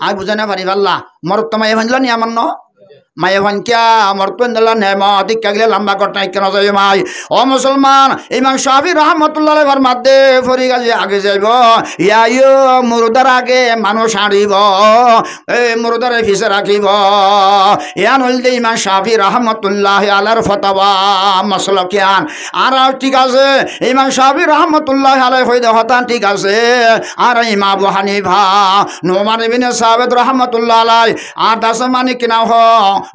আই বুঝাই না পারি আল্লাহ মরত্ব মাইয়া ভান দল্লা নিয়ামান ন মায়ে ভান কিয়া মরতুল্লাহ নেমত দীক্ষা গেলে লম্বা ঘটনা কেন যাই মাই ও মুসলমান ইমাম শাফি রহমতুল্লাহ মাধ্যে ফরি গাছে আগে যাইব ইয়া মুরদার আগে মানুষ আনিব এই মুরদারে ফিসে রাখিব ইয়া নইলে ইমাম শাফি রহমতুল্লাহ আলার ফতোয়া মাসলকিয়ান আর ঠিক আছে ইমাম শাফি রহমতুল্লাহ আলাই হইদে হতান ঠিক আছে আর ইমাম আবু হানিফা নোমান ইবনে সাবিত রহমতুল্লাহ আলাই আর দাস মানে কিনা হ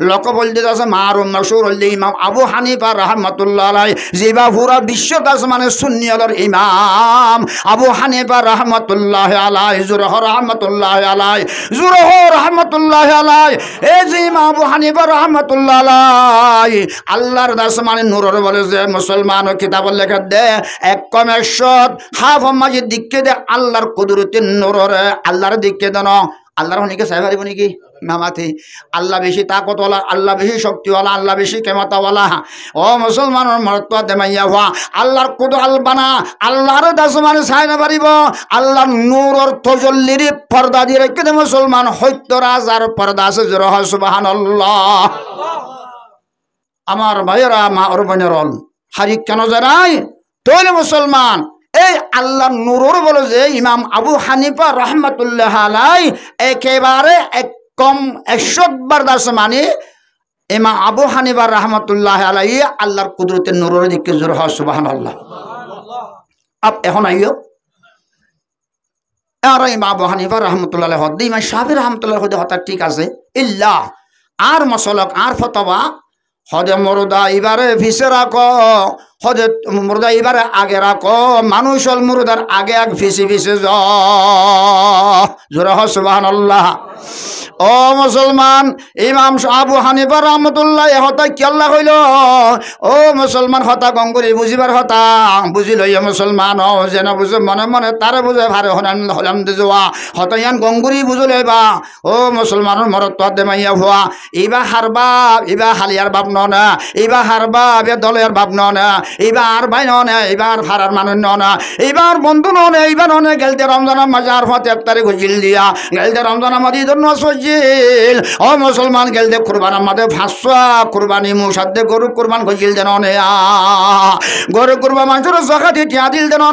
লোক বলতে আছে মারুম মশহুর হল ইমাম আবু হানিফা রহমতুল্লাহ আলাই জিবা পুরা বিশ্ব দাস মানে সুন্নি আলার ইমাম আবু হানিফা রহমতুল্লাহ আলাই জুরহ রহমতুল্লাহ আলাই জুরহ রহমতুল্লাহ আলাই এই যে ইমাম আবু হানিফা রহমতুল্লাহ আলাই আল্লাহর দাস মানে নূরের বলে যে মুসলমান কিতাব লেখা দে এক কম 100 হাফ মাজিদ দিকে দে আল্লাহর কুদরতের নূরে আল্লাহর দিকে দেন আল্লাহর হনিকে চাই পারিব নাকি মামাতে আল্লাহ বেশি তাকতওয়ালা আল্লাহ বেশি শক্তিওয়ালা আল্লাহ বেশি ক্ষমতাওয়ালা ও মুসলমানের মরত্ব দেমাইয়া হওয়া আল্লাহর কুদ আলবানা আল্লাহর দাস মানে চাই না পারিব আল্লাহর নূরের তজল্লির পর্দা দিয়ে রেখে দে মুসলমান 70,000 পর্দা আছে জোর হয় সুবহানাল্লাহ। আমার ভাইয়েরা মা ওর বোনেরল হারিক কেন জানাই তৈরি মুসলমান এই আল্লাহ নূরের বলে যে ইমাম আবু হানিফা রহমতুল্লাহ আলাই একেবারে এক কম 100 বার দাস মানে ইমাম আবু হানিফা রহমতুল্লাহ আলাই আল্লাহর কুদরতের নূরের দিকে জোর হয় সুবহানাল্লাহ। আপ এখন আইও আর ইমাম আবু হানিফা রহমতুল্লাহ হদ ইমাম শাফি রহমতুল্লাহ হদ হতা ঠিক আছে ইল্লা আর মসলক আর ফতোয়া হদে মুর্দা এবারে ফিসে রাখো হদে মুর্দা এবারে আগে রাখো মানুষ হল মুর্দার আগে আগ ফিসে ফিসে জোরে হয় সুবহানাল্লাহ। ও মুসলমান ইমাম আবু হানিফা রহমতুল্লাহ হতা কি আল্লাহ হইল ও মুসলমান হতা গঙ্গুরি বুঝিবার হতা বুঝি লইয়া মুসলমান ও যেন বুঝে মনে মনে তারে বুঝে ভারে হলাম দে যাওয়া হতা ইয়ান গঙ্গুরি বুঝে লইবা ও মুসলমানের মরত দে মাইয়া হওয়া ইবা হারবা ইবা হালিয়ার বাপ না ইবা হারবা এবার দলের বাপ না এবার আর ভাই না এবার ফারার মানুষ না এবার বন্ধু নয় এইবার অনেক গেলতে রমজানের মাজার হতে 1 তারিখ হইল দিয়া গেলতে রমজান আমাদের জন্য সজিল ও মুসলমান গেলতে কুরবান আমাদের ভাষা কুরবানি মুসাদ্দে গরু কুরবান হইল দেন গরু কুরবান মানুষের জাকাত টিয়া দিল দেন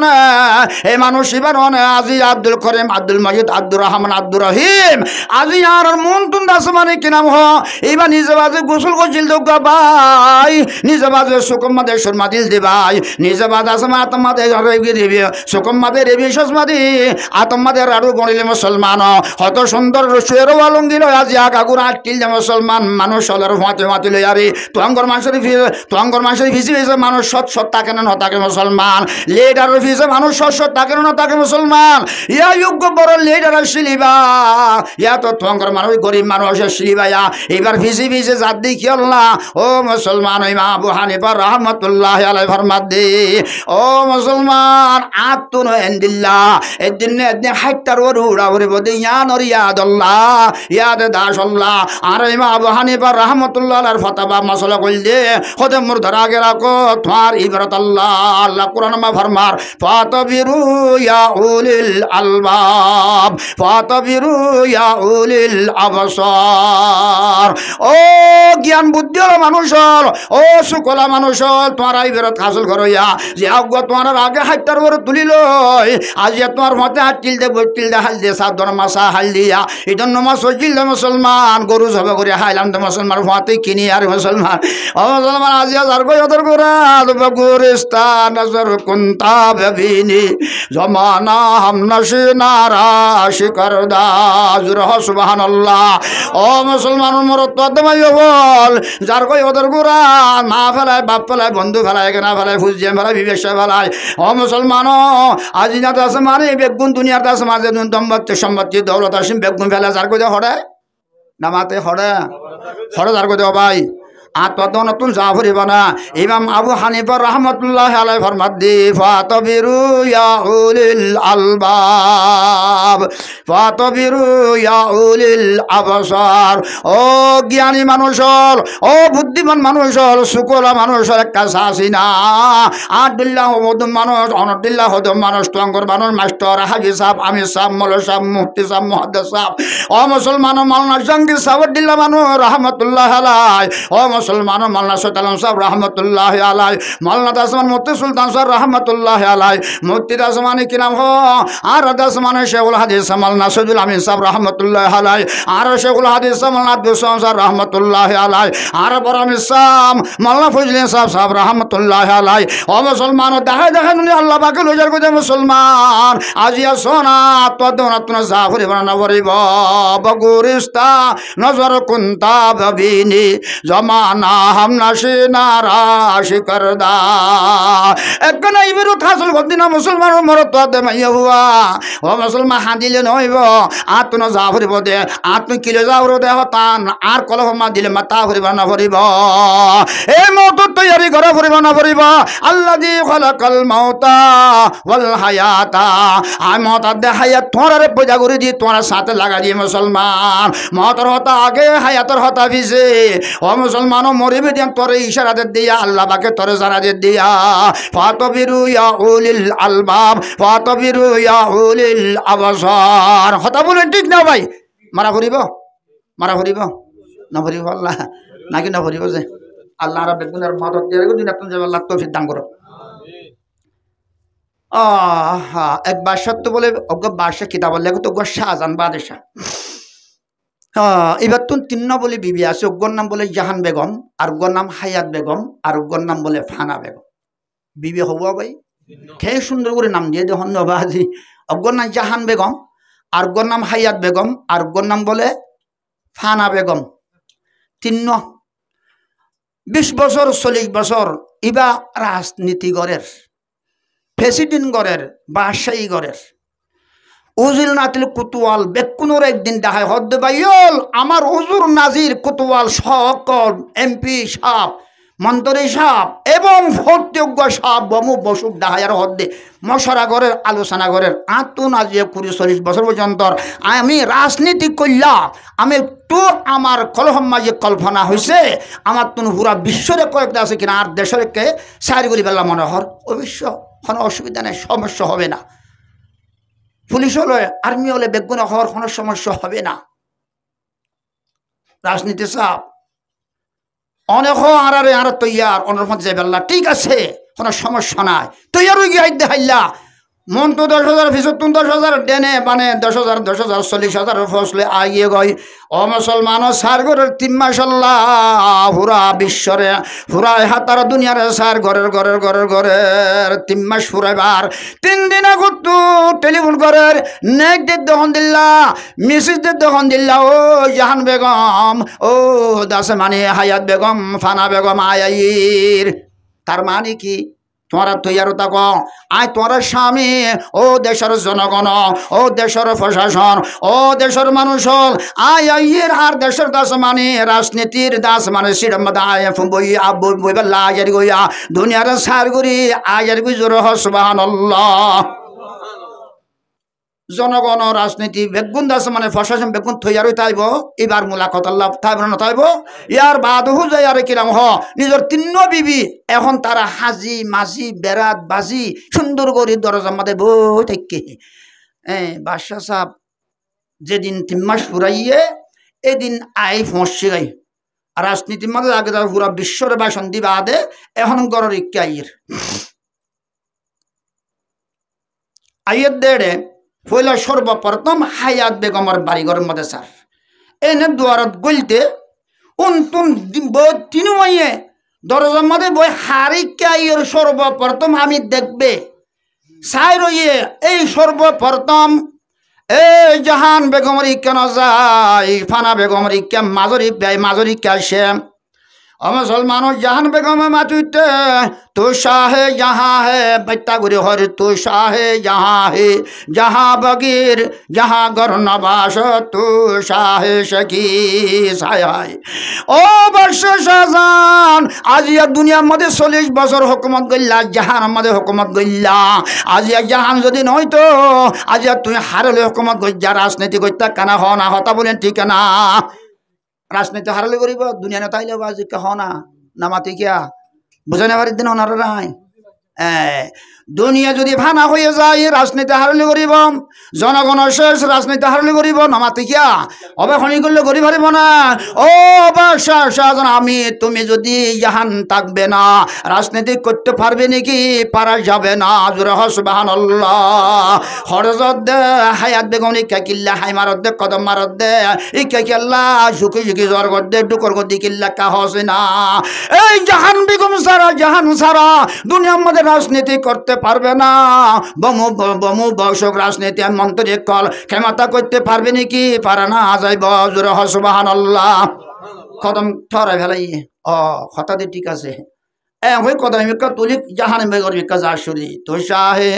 এই মানুষ এবার আজি আব্দুল করিম আব্দুল মজিদ আব্দুর রহমান আব্দুর রহিম আজি আর মন তুন দাস মানে কি নাম হ এবার নিজে বাজে গোসল করছিল তো ভাই নিজে বাজে সুকম্মাদের সুরমা দিল দে ভাই নিজে বাদ আসমা আতম্মাদের রেবি দেবী সুকম্মাদের রেবি সসমাদি আতম্মাদের আরো গণিলে মুসলমান হত সুন্দর রসুয়ের আলঙ্গিল আজি আগাগুর আটকিল দে মুসলমান মানুষ হলের হাতে হাতে লই আরে তোয়াঙ্গর মানুষের ফিসি ফিসে মানুষ সৎ থাকে না থাকে মুসলমান লিডার ফিসে মানুষ সৎ থাকে না থাকে মুসলমান ইয়া যোগ্য বড় লিডার শিলিবা ইয়া তো তোয়াঙ্গর মানুষ গরিব মানুষের শিলিবাইয়া এবার ফিসি ফিসে জাত দেখি আল্লাহ ও মুসলমান ইমাম আবু হানিফা রহমতুল্লাহ আলাইহি ফরমাত দে ও মুসলমান আতুন এন্দিল্লাহ এদিন হাইতার ওরা ওরে বদে ইয়ানর ইয়াদুল্লাহ ইয়াদ দাসুল্লাহ আর ইমাম আবু হানিফা রহমতুল্লাহ আলাইহির ফতোয়া মাসলা কইল দে খোদে মুরদার আগে রাখো তোমার ইবারত আল্লাহ কুরআন মা ফরমার ফাতাবিরু ইয়া উলিল আলবাব ফাতাবিরু ইয়া উলিল আবসার ও জ্ঞান বুদ্ধি মানুষ ও সুকলা মানুষ তোমার ইবারত হাসিল করইয়া যে আগ তোমার আগে হাইতার ওরে তুলিল আজ তোমার মতে হাতিল দে বইতিল দে হাল দে সাদর মাসা হাল দিয়া ইদন নমাজ সজিল দে মুসলমান গরু জবে করে হাইলাম দে মুসলমান ফাতে কিনি আর মুসলমান ও মুসলমান আজ আর কই ওদের গোরা বগুরিস্তান নজর কুনতা বেবিনি জমানা হাম নশিনা রাশিকার দা জুরহ সুবহানাল্লাহ ও মুসলমান মরত দমাই বল যার কই ওদের গোরা মা ফেলায় বাপ ফেলায় বন্ধু ফেলায় কেনা ফেলায় ফুজিয়ে ফেলায় বিবেশা ফেলায় ও মুসলমান আজি না দাস মানে বেগুন দুনিয়ার দাস মাঝে দম্পতি সম্পত্তি দৌলত আসিম বেগুন ফেলা যার কই হড়ে নামাতে হড়ে যার কই ভাই আত্মা নতুন যা ফুরিব না ইমাম আবু হানিফা রহমতুল্লাহ আলাইহি ফরমাদ্দি ফাতাবিরু ইয়া উলিল আলবাব ফাতাবিরু ইয়া উলিল আবসার। ও জ্ঞানী মানুষ হল, ও বুদ্ধিমান মানুষ হল, সুকলা মানুষ হল, একটা শাসিনা আদুল্লাহ মধুম মানুষ, অনদুল্লাহ হদম মানুষ, টঙ্গর মানুষ, মাস্টার হাজি সাহেব, আমির সাহেব, মৌল সাহেব, মুফতি সাহেব, মুহাদ্দিস সাহেব, ও মুসলমান মাওলানা জাহাঙ্গীর সাহেবুদ্দিল্লাহ মানুষ রহমতুল্লাহ আলাই, ও মুসলমান মাওলানা সৈয়দ সাহেব রহমতুল্লাহ আলাই, মাওলানা দাসমান মুফতি সুলতান সাহেব রহমতুল্লাহ আলাই, মুফতি দাসমানি কি নাম হো আর দাসমানি শেখুল হাদিস মাওলানা সৈয়দুল আমিন সাহেব রহমতুল্লাহ আলাই, আর শেখুল হাদিস মাওলানা আব্দুল সালাম সাহেব রহমতুল্লাহ আলাই, আর বরাম ইসলাম মাওলানা ফজলুল সাহেব রহমতুল্লাহ আলাই। ও মুসলমান দেখায় দেখায় আল্লাহ পাকে লজার করে মুসলমান আজিয়া সোনা তোনা জাফরি বানা বরিব বগুরিস্তা নজর কুন্তা ভাবিনি জমানা হামনা সিনারা শিকরদা এক নাই বেরো থাসল গদিনা মুসলমান মরত দে মাইয়া হুয়া। ও মুসলমান হাদিলে নইব আত্মনা জাফরিব দে আত্ম কিলো যাওর দে হতান আর কলহমা দিলে মাতা ভরিব না ভরিব এই মত তৈয়ারি করা ভরিব না ভরিব আল্লাযী খালাকাল মাউতা ওয়াল হায়াতা আই মত দে হায়াত তোরারে পয়দা করে দি তোরা সাথে লাগা দি মুসলমান মতর হতা আগে হায়াতর হতা বিছে। ও মুসলমান মরিবে দিন তোরে ইশারা দে দিয়া আল্লাহ পাকে তোরে জানা দে দিয়া ফাতাবিরু ইয়া উলিল আলবাব ফাতাবিরু ইয়া উলিল আবসার। হতা বলেন ঠিক না ভাই? মারা ভরিব মারা ভরিব না ভরিব আল্লাহ নাকি না ভরিব যে আল্লাহ রাব্বুল বেগুনের মদত দিয়ে দিন আপনি যে আল্লাহ তৌফিক দান করো। এক বাদশাহ তো বলে অজ্ঞ বাদশাহ কিতাব লেখো তো শাহজাহান বাদশাহ। এবার তো তিন বলে বিবি আছে, অজ্ঞর নাম বলে জাহান বেগম, আর অজ্ঞর নাম হায়াত বেগম, আর অজ্ঞর নাম বলে ফানা বেগম। বিবি হবো ভাই খেয়ে সুন্দর করে নাম দিয়ে দেখুন বাজি। অজ্ঞর নাম জাহান বেগম, আর অজ্ঞর নাম হায়াত বেগম, আর অজ্ঞর নাম বলে ফানা বেগম। তিন 20 বছর 40 বছর ইবা রাজনীতি গড়ের, প্রেসিডেন্ট গড়ের, বাদশাহী গড়ের উজিল নাতিল কুতুয়াল বেকুনোর একদিন দেখায় হদ্দে বাইল আমার হুজুর নাজির কুতুয়াল সকল এমপি সাহেব মন্ত্রী সাহেব এবং ভোটযোগ্য সাহেব বমু বসুক ডাহায়ার হদ্দে মশরা ঘরের আলোচনা ঘরের আত্ম নাজিয়ে 40 বছর পর্যন্ত আমি রাজনীতি করলাম। আমি একটু আমার কলহম মাঝে কল্পনা হয়েছে আমার তো পুরা বিশ্বরে কয়েকটা আছে কিনা আর দেশের কে সারি বলি বেলা মনে হর অবশ্য কোনো অসুবিধা নেই, সমস্যা হবে না। পুলিশ হলে আর্মি হলে বেগুন হওয়ার কোনো সমস্যা হবে না। রাজনীতি চাপ অনেক আরে আর তৈয়ার অনর্মত যে বেল্লা ঠিক আছে কোনো সমস্যা নাই তৈয়ার হয়ে গিয়ে দেখাইলা মন তো 10,000 ফিসতুন 10,000 ডেনে মানে 10,000 40,000 ফসলে আইয়ে গই। ও মুসলমান সার ঘরের 3 মাস আল্লাহ পুরা বিশ্বরে পুরা হাতার দুনিয়ার সার ঘরের ঘরের ঘরের ঘরের 3 মাস ফুরাইবার 3 দিন আগত টেলিফোন ঘরের নেকদের দহন দিল্লা মিসেসদের দহন দিল্লা ও জাহান বেগম ও দাসে মানে হায়াত বেগম ফানা বেগম আয়াইর। তার মানে কি তোমরা তৈয়ার থাক আয় তোমরা স্বামী ও দেশের জনগণ ও দেশের প্রশাসন ও দেশের মানুষ হল আয় আইয়ের আর দেশের দাস মানে রাজনীতির দাস মানে সিরমদ আয় বই বইবেলা আয়ার গইয়া দুনিয়ার সার করি আয়ার গই জোর সুবহানাল্লাহ। জনগণ রাজনীতি বেগুন দাস মানে প্রশাসন বেগুন তৈয়ার তাইব এবার মোলাকত আল্লাহ তাইব না তাইব ইয়ার বাদ হুজাই আর কিরাম হ নিজের 3 বিবি এখন তারা হাজি মাঝি বেড়াত বাজি সুন্দর করে দরজার মধ্যে বই থেকে বাদশাহ সাহেব যেদিন 3 মাস ফুরাইয়ে এদিন আই ফসছে গাই রাজনীতির মধ্যে আগে তার পুরা বিশ্বরে ভাষণ দিবা আদে এখন গড়ের ইকে আইয়ের দেড়ে পয়লা সর্বপ্রথম হায়াত বেগমের বাড়িঘরের মধ্যে স্যার এনে দুয়ারত গলতে উনতুন তিনু মাইয়ে দরজার মধ্যে বই হারিকাইয়ের সর্বপ্রথম আমি দেখবে সাই রইয়ে এই সর্বপ্রথম এই জাহান বেগমের কেন যায় ফানা বেগমের কে মাজরি ব্যয় মাজরি কে আসে मुसलमानों जहान बेगम मातुते तो शाह यहाँ है बच्चा गुरे हर तो शाह यहाँ है जहाँ बगीर जहाँ गर नबाश तो शाह शकी सायाय ओ बर्ष शाहजान आज या दुनिया मध्य 40 बছর हुकूमत गइल्ला जहान मध्य हुकूमत गइल्ला आज या जहान যদি নয় তো आज তুই হারলে हुकूमत গইজা রাজনীতি কইতা কানা হ না হতা বলেন ঠিক না রাজনীতি হারালে করিব দুনিয়া নেতাইলে বাজি কে হনা নামাতি কিয়া বুঝানে পারি দিন ওনারা নাই দুনিয়া যদি ভানা হয়ে যায় রাজনীতি হারলে করিব জনগণ শেষ রাজনীতি হারলে করিব নামাতি কিয়া অবখনি করলে করি পারিব না ও বাদশাহ শাহজাহান আমি তুমি যদি জাহান থাকবে না রাজনীতি করতে পারবে নাকি পারা যাবে না জোরে হ সুবহানাল্লাহ হরজত দে হায়াত বেগম নি কিল্লা হাই মারত দে কদম মারত দে ইকা কিল্লা ঝুকি ঝুকি জোর গদ দে ডুকর গদি কিল্লা কা হসিনা এই জাহান বেগম সারা দুনিয়ার মধ্যে রাজনীতি করতে পারবে না বমু বমু বংশক রাজনীতি মন্ত্রী কল ক্ষমতা করতে পারবে নাকি পারে না যাইব জোরে হ সুবহানাল্লাহ কদম ঠরাই ফেলাই ও কথা দিয়ে ঠিক আছে হয়ে কদম মিকা তুলি জাহান বেগর মিকা জাসুরি তো শাহে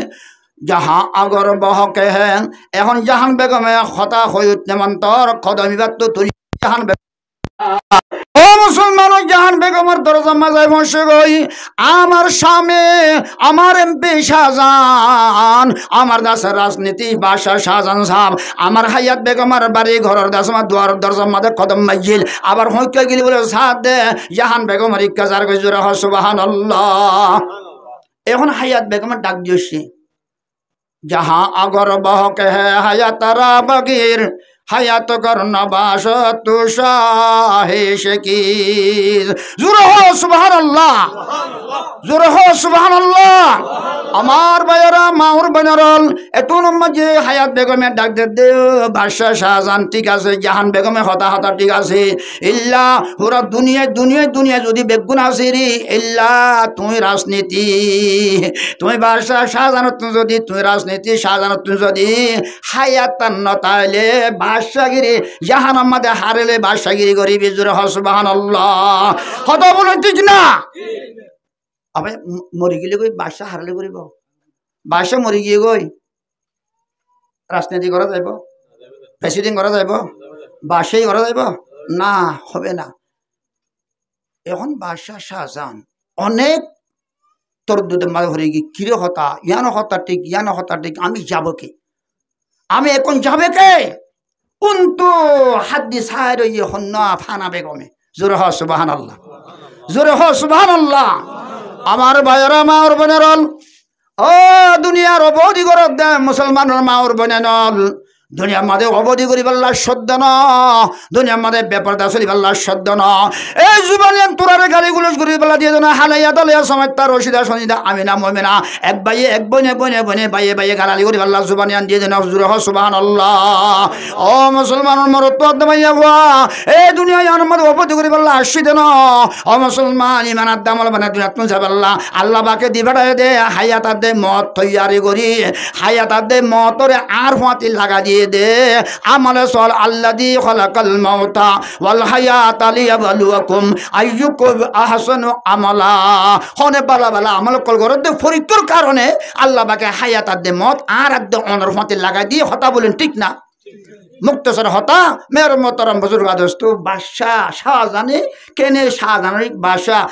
जहाँ अगर बहके हैं এখন জাহান বেগমে হতা হয়ে উঠতে মন্তর কদম তো তুলি জাহান ও মুসলমান জাহান বেগমের দরজা মাজায় বসে গই আমার স্বামী আমার এমপি শাহজাহান আমার দাসের রাজনীতি বাদশা শাহজাহান সাহেব আমার হায়াত বেগমের বাড়ি ঘরের দাসমা দুয়ার দরজা মাঝে কদম মাইজিল আবার হইকে গেলি বলে সাথ দে জাহান বেগমের ইকাজার গজুরা হ সুবহানাল্লাহ এখন হায়াত বেগমের ডাক দিয়েছে जहाँ अगर बहक है हयात रा बगीर हयात कर नबाश तु शाहे शकीर जुरो हो सुबहानाल्लाह जुरो हो सुबहानाल्लाह আমার ভাইয়েরা মাউর বানারল এত নম্বরে হায়াত বেগমে ডাক দে বাদশাহ শাহজাহান ঠিক আছে জাহান বেগমে হতা হতা ঠিক আছে ইল্লা পুরা দুনিয়া যদি বেগুন আছে রে ইল্লা তুই রাজনীতি তুই বাদশাহ শাহজাহান যদি তুই রাজনীতি শাহজাহান তুই যদি হায়াত ন তাইলে বাদশাগিরি জাহান আমাদে হারেলে বাদশাগিরি করিবি জোরে সুবহানাল্লাহ হতা বলেন ঠিক না আবে মরি গেলে কই বাদশা হারলে করিব বাদশা মরি গিয়ে গই রাজনীতি করা যাইব প্রেসিডেন্ট করা যাইব বাদশাহী করা যাইব না হবে না এখন বাদশাহ শাহজাহান অনেক তোর দুধে মাঝে হয়ে গিয়ে কিরে হতা ইয়ানো হতা ঠিক আমি যাব কি আমি এখন যাবে কে কিন্তু হাদ্দি সাহের ইয়ে হন্না ফানা বেগমে জোরে হ সুবহানাল্লাহ জোরে হ সুবহানাল্লাহ আমার ভাইয়েরা মাওর বোনেরল ও দুনিয়ার অবধি করে দে মুসলমানের মাওর বোনেরল দুনিয়ার মাঝে অবধি করি পাল্লা সদ্য ন দুনিয়ার মাঝে ব্যাপারটা চলি পাল্লা সদ্য ন এই জীবনে তোরারে গালিগুলো করি পাল্লা দিয়ে না হালাইয়া দলিয়া সময় তার রশিদা শনিদা আমি না মমে না এক বাইয়ে এক বনে বাইয়ে গালালি করি পাল্লা জুবানি আন দিয়ে দেন জুরে হ সুবহানাল্লাহ ও মুসলমানের মরত তো ভাইয়া হওয়া এই দুনিয়ায় আমার মাঝে অবধি করি পাল্লা আসি দেন ও মুসলমান ইমানার দামল মানে দুনিয়া তুই পাল্লা আল্লাহ বাকে দিবাটায় দে হায়াতার দে মত তৈয়ারি করি হায়াতার দে মতরে আর ফাঁতি লাগা দিয়ে দে আমল সল আল্লাযী খালাকাল মাউতা ওয়াল হায়াতা লিয়াবলুয়াকুম আইয়ুকুম আহসানু আমালা হনে বালা আমল কল করে দে পরীক্ষার কারণে আল্লাহ বাকে হায়াতার দে মত আর আদ অনর ফাঁতি লাগা দিয়ে হতা বলেন ঠিক না মুক্তসর হতা মের মোহতরম বুজুর্গ দোস্ত বাদশাহ শাহজাহানে কেনে শাহজাহানের বাদশাহ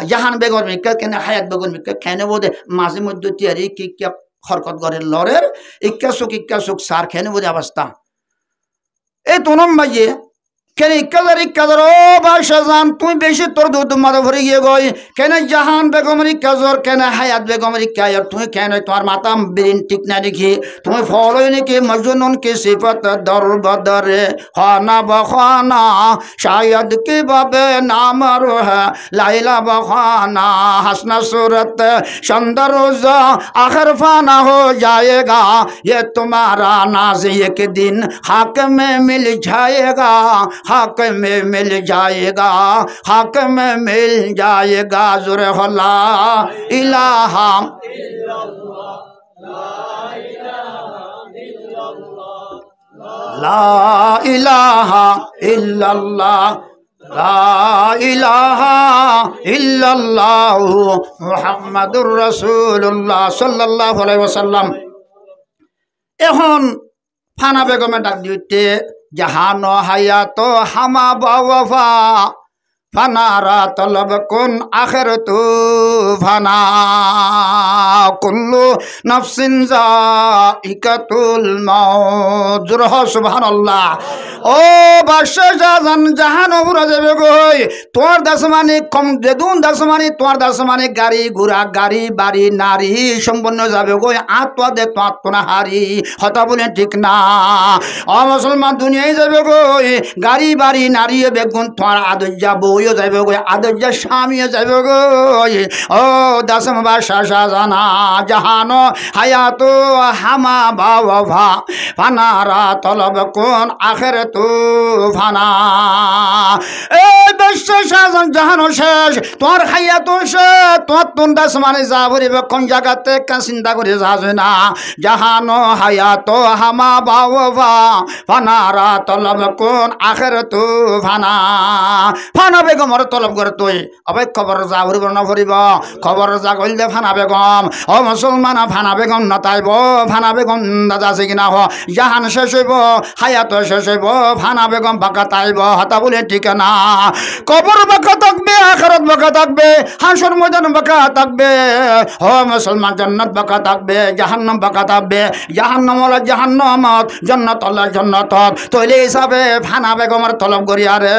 জাহান বেগম মিকা কেনে হায়াত বেগম মিকা কেনে বোধে মাঝে মধ্যে তিয়ারি কি হরকত করে লরের ইক্কা সুখ সার খেনে বোধে অবস্থা এই তোনম ভাইয়ে কেন ইক্কাজার ও বাদশাহজান তুই বেশি তোর দুধ মাথা ভরে গিয়ে গই কেন জাহান বেগমের ইক্কাজর কেন হায়াত বেগমের ইক্কাজর তুই কেন তোমার মাথা ব্রেন ঠিক না দেখি তুমি ফলোই নাকি মজনুন কে সিফত দর বদরে খানা বখানা শায়দ কি বাবে নাম রোহ লাইলা বখানা हंसना सूरत सुंदर रोज़ा आखिर फाना हो जाएगा ये तुम्हारा नाज एक दिन हक में मिल जाएगा हक में मिल जाएगा हक में मिल जाएगा ज़ुरे ला इलाहा ला इलाहा इल्लल्लाह লা ইলাহা ইল্লাল্লাহু মুহাম্মাদুর রাসূলুল্লাহ সাল্লাল্লাহু আলাইহি ওয়াসাল্লাম। এখন ফানা বেগমে ডাক দিতে জাহান হায়াত হামা বাওয়াফা ফানারা তলব কুন আখিরাতু ফানা কুল্লু নাফসিন যায়িকাতুল মাউত। জুরহ সুবহানাল্লাহ। ও বাদশা জাহান জাহান উড়া যাবে গই তোর দাসমানি কম যেদুন দাসমানি তোর দাসমানি গাড়ি ঘোড়া গাড়ি বাড়ি নারী সম্পন্ন যাবে গই আত্মা দে তো আত্মনা হারি হতা বলে ঠিক না। ও মুসলমান দুনিয়ায় যাবে গই গাড়ি বাড়ি নারী বেগুন তোর আদর্যা বইও যাবে গই আদর্যা স্বামীও যাবে গই। ও দাসম বাদশা জানা জাহান হায়াত হামা বাওয়া ফানারা তলব কোন আখিরাত ফানা। এই বাদশা শাহজাহান জাহানো শেষ তোর হায়াত শেষ তোর তুন দাসমানে যা ভরিবে কোন জায়গাতে কা চিন্তা করে যাবে না। জাহানো হায়াত হামা বাওয়া ফানারা তলব কোন আখিরাত ফানা। ফানা বেগমর তলব করে তুই অবে খবর যা ভরিব না ভরিব খবর যা কইলে ফানা বেগম। ও মুসলমান ফানা বেগম নতাইব ফানা বেগম দাদা আছে কিনা হ জাহান শেষ হইব হায়াত শেষ হইব ফানা বেগম বাঁকা তাইব হতা বলে ঠিক না। কবর বাঁকা থাকবে আখিরাত বাঁকা থাকবে হাসর ময়দান বাঁকা থাকবে। ও মুসলমান জান্নাত বাঁকা থাকবে জাহান্নাম বাঁকা থাকবে জাহান্নাম ওলা জাহান্নামত জান্নাত আল্লাহ জান্নাত তৈলে হিসাবে ফানা বেগমের তলব করি আরে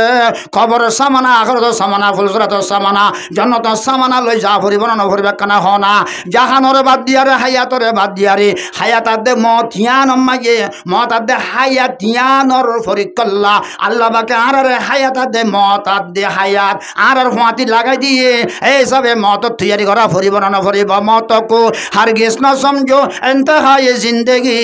খবর সামানা আখিরাত সামানা ফুলসরাত সামানা জান্নাত সামানা লই যা ভরিব না ভরিবে কানা হ না। জাহানরে বাদ দিয়ারে হায়াতরে বাদ দিয়ারে হায়াত আদে মত হিয়ান মাগে মত আদে হায়াত হিয়ানর ফরিকল্লা আল্লাহ বাকে আরে হায়াত আদে মত আদে হায়াত আর হুঁয়াতি লাগাই দিয়ে এই সবে মত তৈয়ারি করা ফরিব না ফরিব মত কো হারগিজ না সমঝো ইন্তহায়ে জিন্দগি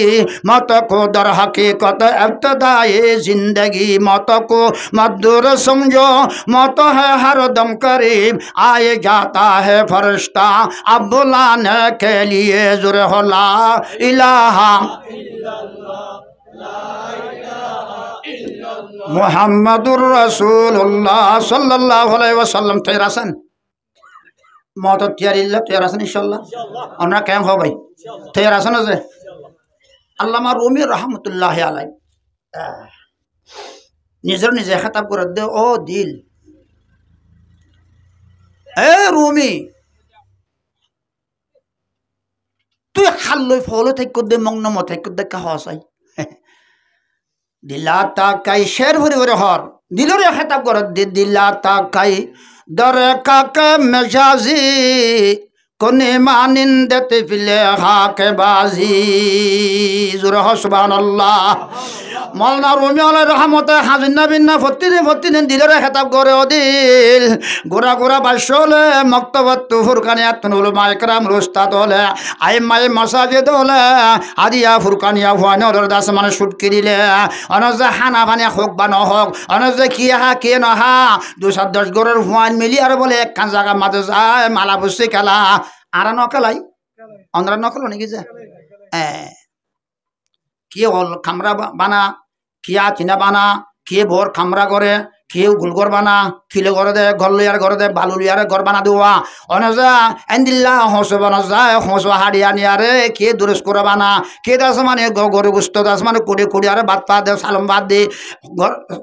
মত কো দর হकीकत इब्तदाए जिंदगी मत को मधुर समझो मत है हर दम करीब आए जाता है फरिश्ता अब बुलाने के लिए जुरे हो ला इलाहा मुहम्मदुर रसूलुल्लाह सल्लल्लाहु अलैहि वसल्लम। तेरासन मौत तैयारी तेरासन इंशाल्लाह और कैम हो भाई तेरासन से আল্লামা রুমি রহমতুল্লাহ আলাই নিজের নিজে খেতাব করে দে ও দিল এ রুমি তুই খাল্লই ফলো থাক দে মগ্ন থাক দে কাহা চাই দিলা তাকাই শের ভরি ভরে হর দিলরে খেতাব করে দে দিলা তাকাই দরে কাকে মেজাজি কোনে মানিন্দতে ফিলে হাকে বাজি জুরহ সুবহানাল্লাহ। মৌলানা রুমি আলাইহির রহমতে হাজিনা বিন্না ফতিদিন দিলরে খেতাব করে ও দিল গোরা গোরা বাসলে মক্তবাত ফুরকানিয়াত উলামা ইকরাম উস্তাদ হলে আইমায়ে মাসাজিদ হলে আদিয়া ফুরকানিয়া ওয়ানর দাস মানে শুটকি দিলে অনজে হানা বানে হোক বা নহক অনজে কি হা কে নহা 210 গরের ওয়ান মিলি আর বলে এক কান জায়গা মাঝে যায় মালা বুসি খেলা আর নকলাই অন্ধ্র নকল নাকি যে কে হল খামরা বানা কিয়া চিনা বানা কে ভোর খামরা করে কেউ গুলগর বানা খিলে ঘরে দে ঘর লইয়ার ঘরে দে বালু লিয়ারে ঘর বানা দেওয়া অনজা এন্দিল্লা হস বনজা হস হাড়িয়া নিয়ারে কে দুরস করে বানা কে দাস মানে গরু গুস্ত দাস মানে কুড়ি কুড়ি আরে ভাত পা দে সালম ভাত দে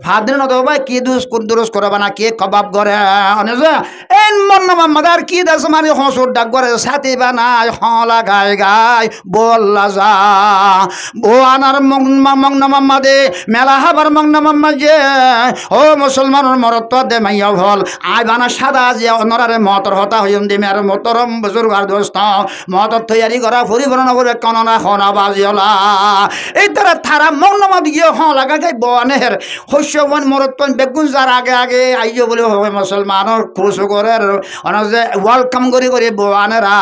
ভাত দিন নদ ভাই কে দুরস করে বানা কে কবাব করে অনজা এন মন মাদার কি দাস মানে হসুর ডাক করে সাথে বানায় হলা গায় গায় বল্লা যা বো আনার মংনা মাম্মা দে মেলা হাবার মংনা মাম্মা যে ও মুসলমানের মরত্ব দে মাইয়া ভল আই বানা সাদা যে অনরারে মতর হতা হইম দে মের মতরম বুজুর্গার দোস্ত মতর তৈয়ারি করা পরিবর্তন করে কননা খনা বাজিওলা এই তারা থারা মংনা দিয়ে হ লাগা গাই বনের শস্যবন মরত্ব বেগুন যার আগে আগে আইজ বলে হবে মুসলমানের খুশ করে অনজে ওয়েলকাম করে করে বনেরা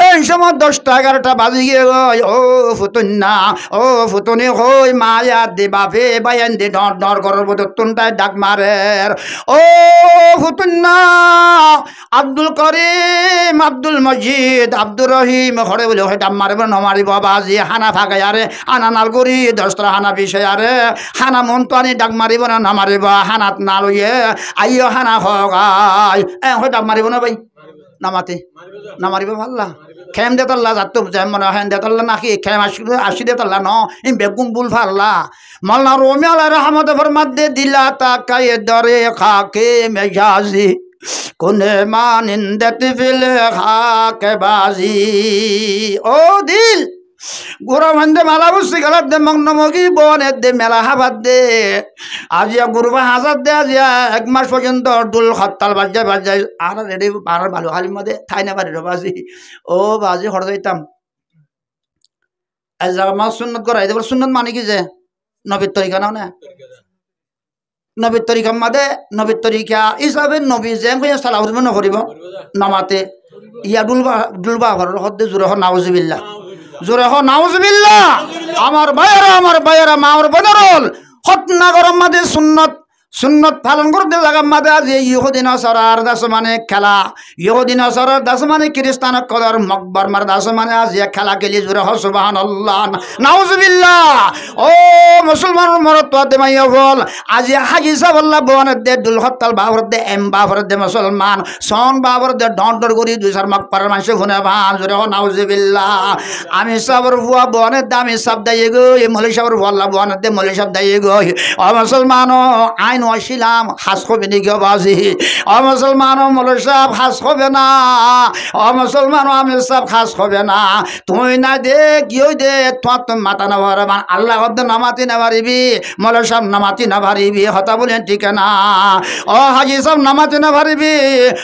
এই সময় 10টা 11টা বাজি গিয়ে ও ফুতুন্না ও ফুতুনি হই মায়া দে বাপে বায়ান দে ডর ডর করব তুনটায় ডাক মারের ও ফুতুন্না আব্দুল করিম আব্দুল মজিদ আব্দুর রহিম হরে বলে ওই ডাম মারিব নমারিব বাজি হানা ফাঁকাই আরে হানা নালগুড়ি দশটা হানা বিষয় আরে হানা মন তো আনি ডাক মারিব না নামারিব হানাত না লইয়ে আইও হানা হগাই হয়ে ডাক মারিব না ভাই নামাতে নামারিব ভাল্লা খেম দে তাল্লা যাতো মনে হেন দে তাল্লা নাকি খেম আসি দে তাল্লা ন ইম বেগুম বুল ফারলা মলনা রোমি আলা রহমত ফরমাত দে দিলা তাকাই দরে খাকে মেজাজি কোনে মানিন্দত ফিল খাকে বাজি ও দিল গুরু ভান্ডে মেলা বসে গেলার দে মগ্নমগি বনের দে মেলা হাবার দে আজিয়া গুরুবা হাজার দে আজিয়া এক মাস পর্যন্ত ডুল হরতাল বাজায় বাজায় আর রেডি আর ভালো হালির মধ্যে ঠাই না পারি বাজি ও বাজি হর যাইতাম আজ আমার সুন্নত করাই দেবার সুন্নত মানে কি যে নবীর তরিকা নাও না নবীর তরিকা মাদে নবীর তরিকা হিসাবে নবী যে সালাহ নকরিব নামাতে ইয়া ডুলবা ঘরের হদ্দে জোরে নাউজুবিল্লাহ জোরে নাউজুবিল্লাহ আমার ভাইয়েরা মা আমার বোনেরল হতনা গরম মাদে সুন্নত সুন্নত পালন করতে লাগাম মাদে আজ ইহুদিন সরার দাস মানে খেলা ইহুদিন সরার দাস মানে খ্রিস্টান কদর মকবর মার দাস মানে আজ খেলা খেলি জোরে সুবহানাল্লাহ নাউজুবিল্লাহ ও মুসলমান মরত দে মাইয়া বল আজ হাজি সাবল্লাহ বনের দে দুল হত্তাল বাবর দে এম বাবর দে মুসলমান সন বাবর দে ডর করি দুই চার মকবর মাসে ফোনে ভান জোরে নাউজুবিল্লাহ আমি সাবর বুয়া বনের দামি সব দাইয়ে গো এই মলি সাবর বল্লাহ বনের দে মলি সব দাইয়ে গো ও মুসলমান আইন ওয়াসিলাম হাস হবে নি গো বাজি ও মুসলমান মৌলভী সাহেব হাস হবে না ও মুসলমান আমির সাহেব হাস হবে না তুই না দে গিয়ে দে তোমার মাথা না ভরবান আল্লাহ হদ্দ নামাতি না পারিবি মৌলভী সাহেব নামাতি না পারিবি হতা বলেন ঠিক না ও হাজি সাহেব নামাতি না পারিবি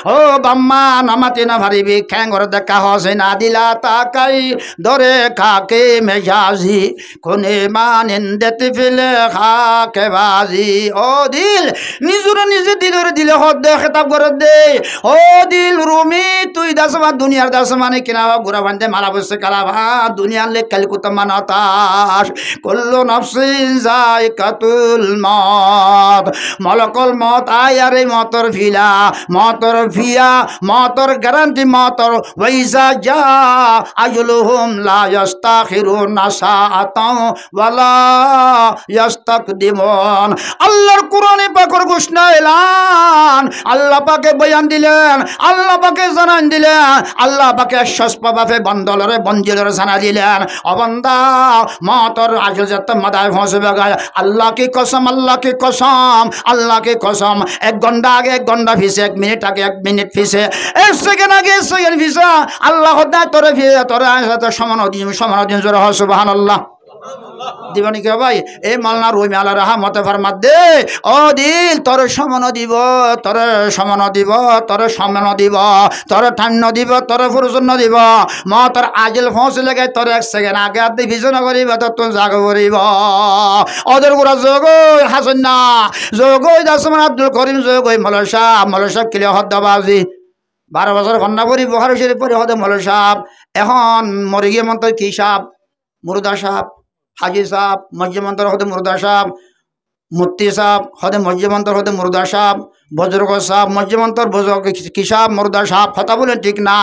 ও বাম্মা নামাতি না পারিবি খ্যাঙ্গর দেখা হসে না দিলা তাকাই দরে খাকে মেজাজি কোনে মানিন্দেতে ফেলে খাকে বাজি ও দিল নিজরে নিজে দিলের দিলে হদ দে খেতাব করে দে ও দিল রুমি তুই দাসমা দুনিয়ার দাসমানে কিনা গোরা বান্ধে মালা বসে কালা ভা দুনিয়ার লে কালকুত মানাতাস কুল্লু নাফসিন যায়কাতুল মত মলকল মত আয়ারে মতর ফিলা মতর ফিয়া মতর গ্যারান্টি মতর ওয়াইজা যা আজলুহুম লা ইস্তাখিরুনা সাআতাও ওয়ালা ইস্তাকদিমুন আল্লাহর কোরআনে পাকের ঘোষণা এলান আল্লাহ পাকে বয়ান দিলেন আল্লাহ পাকে জানান দিলেন আল্লাহ পাকে আশ্বাস পাবে বন্দলরে বঞ্জিলরে জানা দিলেন অবন্দা মতর আজল যত মাদায় ফসবে গায় আল্লাহ কি কসম আল্লাহ কি কসম আল্লাহ কি কসম এক ঘন্টা আগে এক ঘন্টা ফিসে এক মিনিট আগে এক মিনিট ফিসে এক সেকেন্ড আগে এক সেকেন্ড ফিসে আল্লাহ খোদা তোরে ফিরে তোরে সমান দিন জোরে হয় সুবহানাল্লাহ দিবানি কে ভাই এই মালনা রুমি আলা রহমত ফরমাত দে ও দিল তোর সমান দিব তোর সমান দিব তোর সমান দিব তোর ঠান্ড দিব তোর ফুরুজন দিব ম তোর আজল ফোঁস লেগে তোর এক সেকেন্ড আগে আর ভিজন করিব তোর তুই জাগ করিব ওদের গুড়া যোগ হাসন না যোগ দাসমান আব্দুল করিম যোগ মৌলভী সাহেব কিলে হদ্দাবাজি 12 বছর কন্যা পরি বহার শরীফ পরে হদে মৌলভী সাহেব এখন মরে গিয়ে মন্ত্র কি সাহেব মুর্দা সাহেব হাজি সাহেব মজ্জিমন্তর হতে মুর্দা সাহেব মুফতি সাহেব হতে মজ্জিমন্তর হতে মুর্দা সাহেব বজরগ সাহেব মজ্জিমন্তর কি সাহেব মুর্দা সাহেব কথা বলেন ঠিক না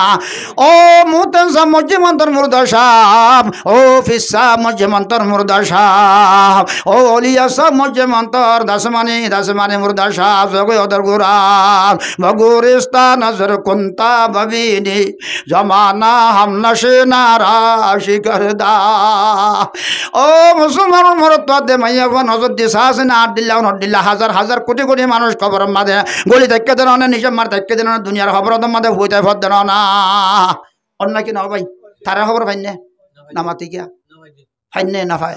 ও মুহতেন সাহেব মজ্জিমন্তর মুর্দা সাহেব ও ফিস সাহেব মজ্জিমন্তর মুর্দা সাহেব ও অলিয়া সাহেব মজ্জিমন্তর দাসমানি মুর্দা সাহেব জগ ওদর গুরাব বগুরিস্তা নজর কুন্তা ববিনি জমানা হাম নশে নারাশি করদা ও মুসলমান মরত দে মাইয়া নজর দি সাহস না দিল্লা হাজার হাজার কোটি কোটি মানুষ খবর মাদে গলি দেখতে দেন না নিজের মার দেখতে দেন না দুনিয়ার খবর মাদে হইতে ফদ দেন না অন্য কি না ভাই তারা খবর ফাইনে নামাতি গিয়া ফাইনে না ফাই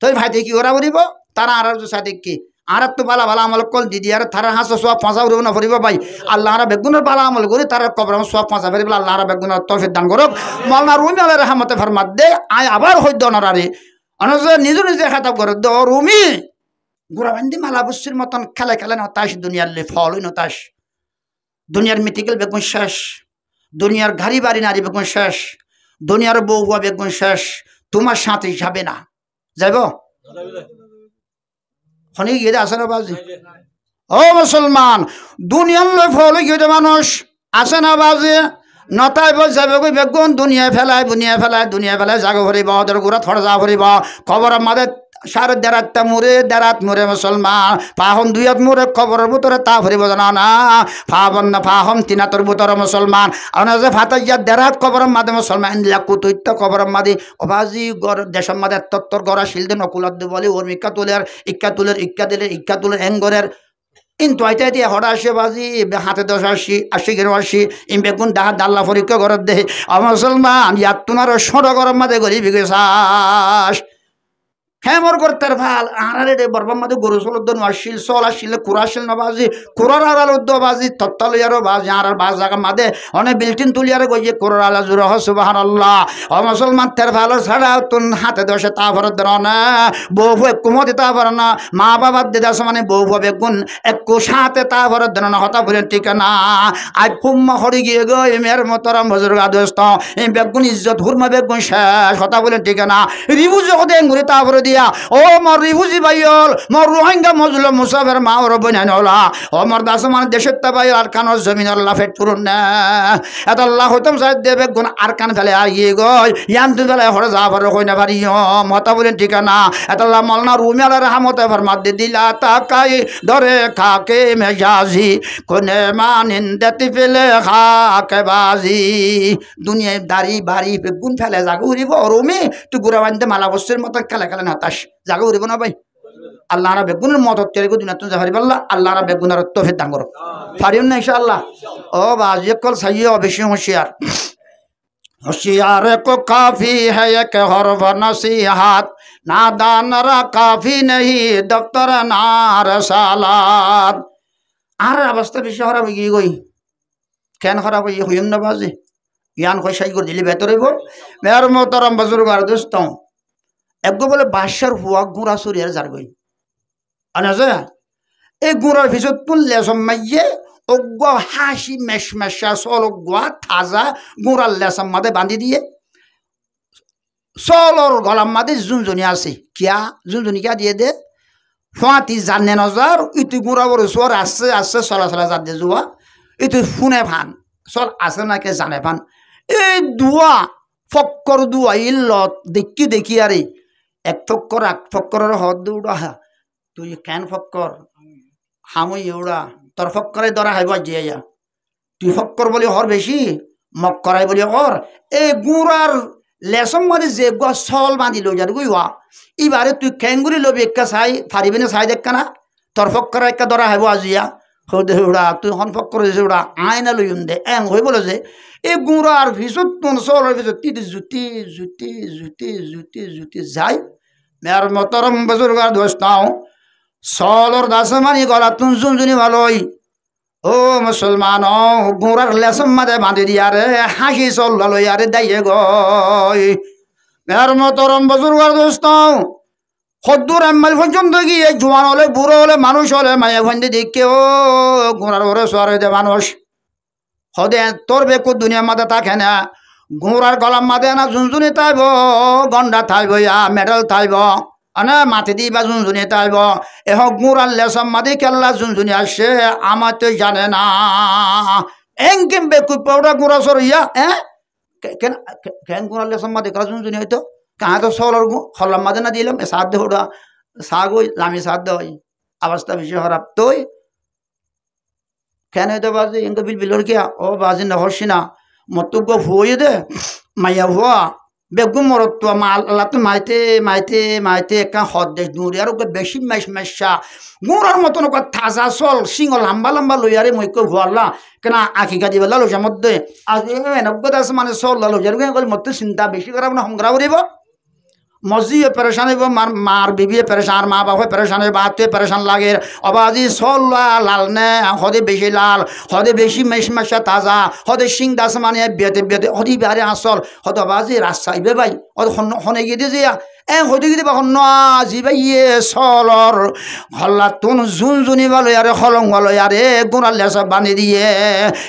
তুই ভাইতে কি ওরা বলিব তারা আর সাথে কি আর তো বালা বালা আমল কল দিদি আর তারা হাস সব ফাঁসা উড়ব না ফরিব ভাই আল্লাহরা বেগুনের বালা আমল করি তার কবর সব ফাঁসা ফেরিব আল্লাহরা বেগুনের তৌফিক দান করব মাওলানা রুমি আলাইহির রহমতে ফরমাত দে আয় আবার হইদ নরারে অনজে নিজে খাতাব করে দ রুমি গুড়া বান্দি মালা বসির মতন খেলে খেলে নতাস দুনিয়ার লে ফল নতাস দুনিয়ার মেডিকেল বেগুন শেষ দুনিয়ার গাড়ি বাড়ি নারী বেগুন শেষ দুনিয়ার বউ হওয়া বেগুন শেষ তোমার সাথে যাবে না যাইব খনি গিয়ে আসে না বাজি ও মুসলমান দুনিয়ার লই ফল গিয়ে মানুষ আছে না বাজে নতাই বল যাবে কই বেগুন দুনিয়া ফেলায় দুনিয়া ফেলায় জাগো ভরিব ওদের গুড়া থর যা ভরিব খবর আমাদের সাড়ে দেড়াত মুরে মুসলমান পাহম দুইয়াত মুরে খবরের ভিতরে তা ভরিব জানা না ফাবন না ফাহম তিনাতর ভিতরে মুসলমান আর যে ফাতাইয়া দেড়াত খবরের মাঝে মুসলমান কুতৈত্য খবরের মাঝে অবাজি গড় দেশের মাঝে তত্তর গড়া শিলদে নকুলত দে বলে ওর ইক্কা তুলের এঙ্গরের কিন্তু আইতা দিয়ে হঠাৎ আসে বাজি হাতে 10 80 গেরো 80 ইম বেগুন ডাহা দাল্লা পরীক্ষা করার দেহে মুসলমান ইয়াত তোমার সড় গরম মাঝে গরিব গেছাস হেমর করতে ভাল আরে রে বরবাম মাঝে গরু চলুদ্দ আসছিল চল আসছিল কুড়া আসছিল না বাজি কুড়ার আড়াল উদ্দ বাজি তত্তালইয়ারও বাজি আর বাজ জায়গা মাঝে অনেক বিল্টিন তুলিয়ারে গইয়ে কুড়ার আলা জুড়ে সুবহানাল্লাহ ও মুসলমান তের ভালো ছাড়া তুন হাতে 10 তা ভরত দেন না বউ কুমতি তা ভর না মা বাবার দিদাস মানে বউ বেগুন একটু সাথে তা ভরত দেন না হতা বলেন ঠিক না আজ ফুম্মা হরি গিয়ে গো এমের মতরম বুজুর্গ দোস্ত এই বেগুন ইজ্জত হুরমা বেগুন শেষ হতা বলেন ঠিক না রিবু জগতে ঘুরে তা ভরে দিয়া ও মর রিফুজি ভাইল মর রোহিঙ্গা মজলুম মুসাফের মা ওর বইনাই নলা ও মর দাস মানে দেশের তা ভাই আর কান জমিন আল্লাহ ফেট পুরুন না এত আল্লাহ হইতাম সাহেব দেবে গুণ আর কান ফেলে আর গিয়ে গই ইয়ান তুই ফেলে হরে যা পারে কই না পারি মতা বলেন ঠিকানা এত আল্লাহ মলনা রুমিয়াল রহমতে ফরমাত দিলা তাকাই ধরে খাকে মেজাজি কোনে মানিন্দাতি ফেলে খাকে বাজি দুনিয়ায় দাড়ি বাড়ি গুণ ফেলে জাগু উড়িব রুমি তুই গুড়া বান্ধে মালা বস্তুর মতো খেলে খেলে নাতাস জাগা উড়িব না ভাই আল্লাহ বেগুনের মত তৈরি করে দুনিয়া তুমি যাহারি পাল্লা আল্লাহ বেগুনের তৌফিক দান করো পারিও না ইনশাআল্লাহ ও বাজি কল সাইয়ে বেশি होशियार को काफी है एक हरफ नसीहत नादानरा काफी नहीं दफ्तर नार सालात আর অবস্থা বেশি খারাপ হয়ে গিয়ে গই কেন খারাপ হয়ে হইম না বাজে ইয়ান কই সাই করে দিলি ভেতরে গো মেয়র মোহতারাম বুজুর্গ আর দোস্ত একগো বলে বাদশার হুয়া গুড়া চুরিয়ার যার গই আনাজে এই গুড়ার ভিতর তুললে সম্মাইয়ে অজ্ঞ হাসি মেশমেশা চলগুয়া থাজা গুড়ার লেসার মাঝে বান্ধি দিয়ে চলর গলার মাঝে জুনজনি আছে কিয়া জুনজনি কিয়া দিয়ে দে ফাঁতি জানে নজার ইতি গুড়া বড় চোর আসছে আসছে চলা চলা যার দিয়ে যোৱা ইতি শুনে ফান চল আছে নাকি জানে ফান এই দুয়া ফক্কর দুয়া ইল্লত দেখি আরে এক ফক্করের হদ দৌড়া তুই কেন ফক্কর হামুই এওড়া তোর ফক্করে ধরা হাইব জিয়া তুই ফক্কর বলি হর বেশি মক্করাই বলি হর এই গুড়ার লেসম মানে যে চল বাঁধি লো যার গুই হওয়া এবারে তুই খেঙ্গুরি লবি একটা চাই ফারিবি না চাই দেখা না তোর ফক্কর একটা ধরা হাইব আজিয়া হৌদে উড়া তুই হন ফক্কর উড়া আয়না লইম দে এং হয়ে বলে যে এই গুড়ার ভিতর তুন চলের ভিতর তিতি জুতি যাই মেয়ার মতরম বুজুর্গার দোস্তাও চলর দাসে মানি গলা তুন জুনজুনি ভালোই ও মুসলমান গুড়ার লেসম মাঝে বাঁধি দিয়া রে হাসি চল ভালো আরে দাইয়ে গই মেয়ার মতরম বুজুর্গার দোস্তাও সদ্দুর এম্মাইল পর্যন্ত গিয়ে জোয়ান হলে বুড়ো হলে মানুষ হলে মায়া ভন্ডি দিকে ও গুড়ার ওরে সোয়ার হইতে মানুষ হদে তোর বেকু দুনিয়ার মাঝে থাকে না গুড়ার গলার মাঝে না জুনজুনি তাইব গন্ডা থাইব ইয়া মেডেল থাইব আনা মাথে দিবা জুনজুনি তাইব এহ গুড়ার লেসম মাদি কেল্লা জুনজুনি আসে আমার তো জানে না এংকিম বেকু পৌড়া গুড়া সর ইয়া কেন গুড়ার লেসম মাদি কেলা জুনজুনি হইতো কাহা তো চলর হল্লার মাঝে না দিলাম সাথ দে ওটা শাক ওই লামি সাথ দেওয়াই অবস্থা বেশি খারাপ তুই কেন হইতো বাজি ইনকে বিলর কিয়া ও বাজি না হরছি না মতব্য হুয়ে দে মাইয়া হুয়া বেগুন মরত তো আল্লাহ তো মাইতে একা হদ দেশ দূরে আর বেশি মেশা গুড়ার মতন থাজা চল সিংহ লম্বা লইয়ারে মৈক্য ভুয়াল্লা কেন আঁকি কাটি বেলা লোসার মধ্যে আজ এনব্বই আছে মানে চল লোসার মতো চিন্তা বেশি খারাপ না সংগ্রাম করিব মসজিদে পেরেশান হইব মার বিবিয়ে পেরেশান মা বাপে পেরেশান হইব আত্মীয় পেরেশান লাগে অবাজি চল লাল নে হদে বেশি লাল হদে বেশি মেশমেশা তাজা হদে সিং দাস মানে বিয়েতে হদি বারে আসল হদ অবাজি রাস্তা আইবে ভাই হদ হনে গিয়ে দিয়ে হতে গিয়ে বাখন নাজি ভাইয়ে সলর হল্লা তুন জুনি ভালো আরে হলং ভালো আরে গুণার লেসা বানি দিয়ে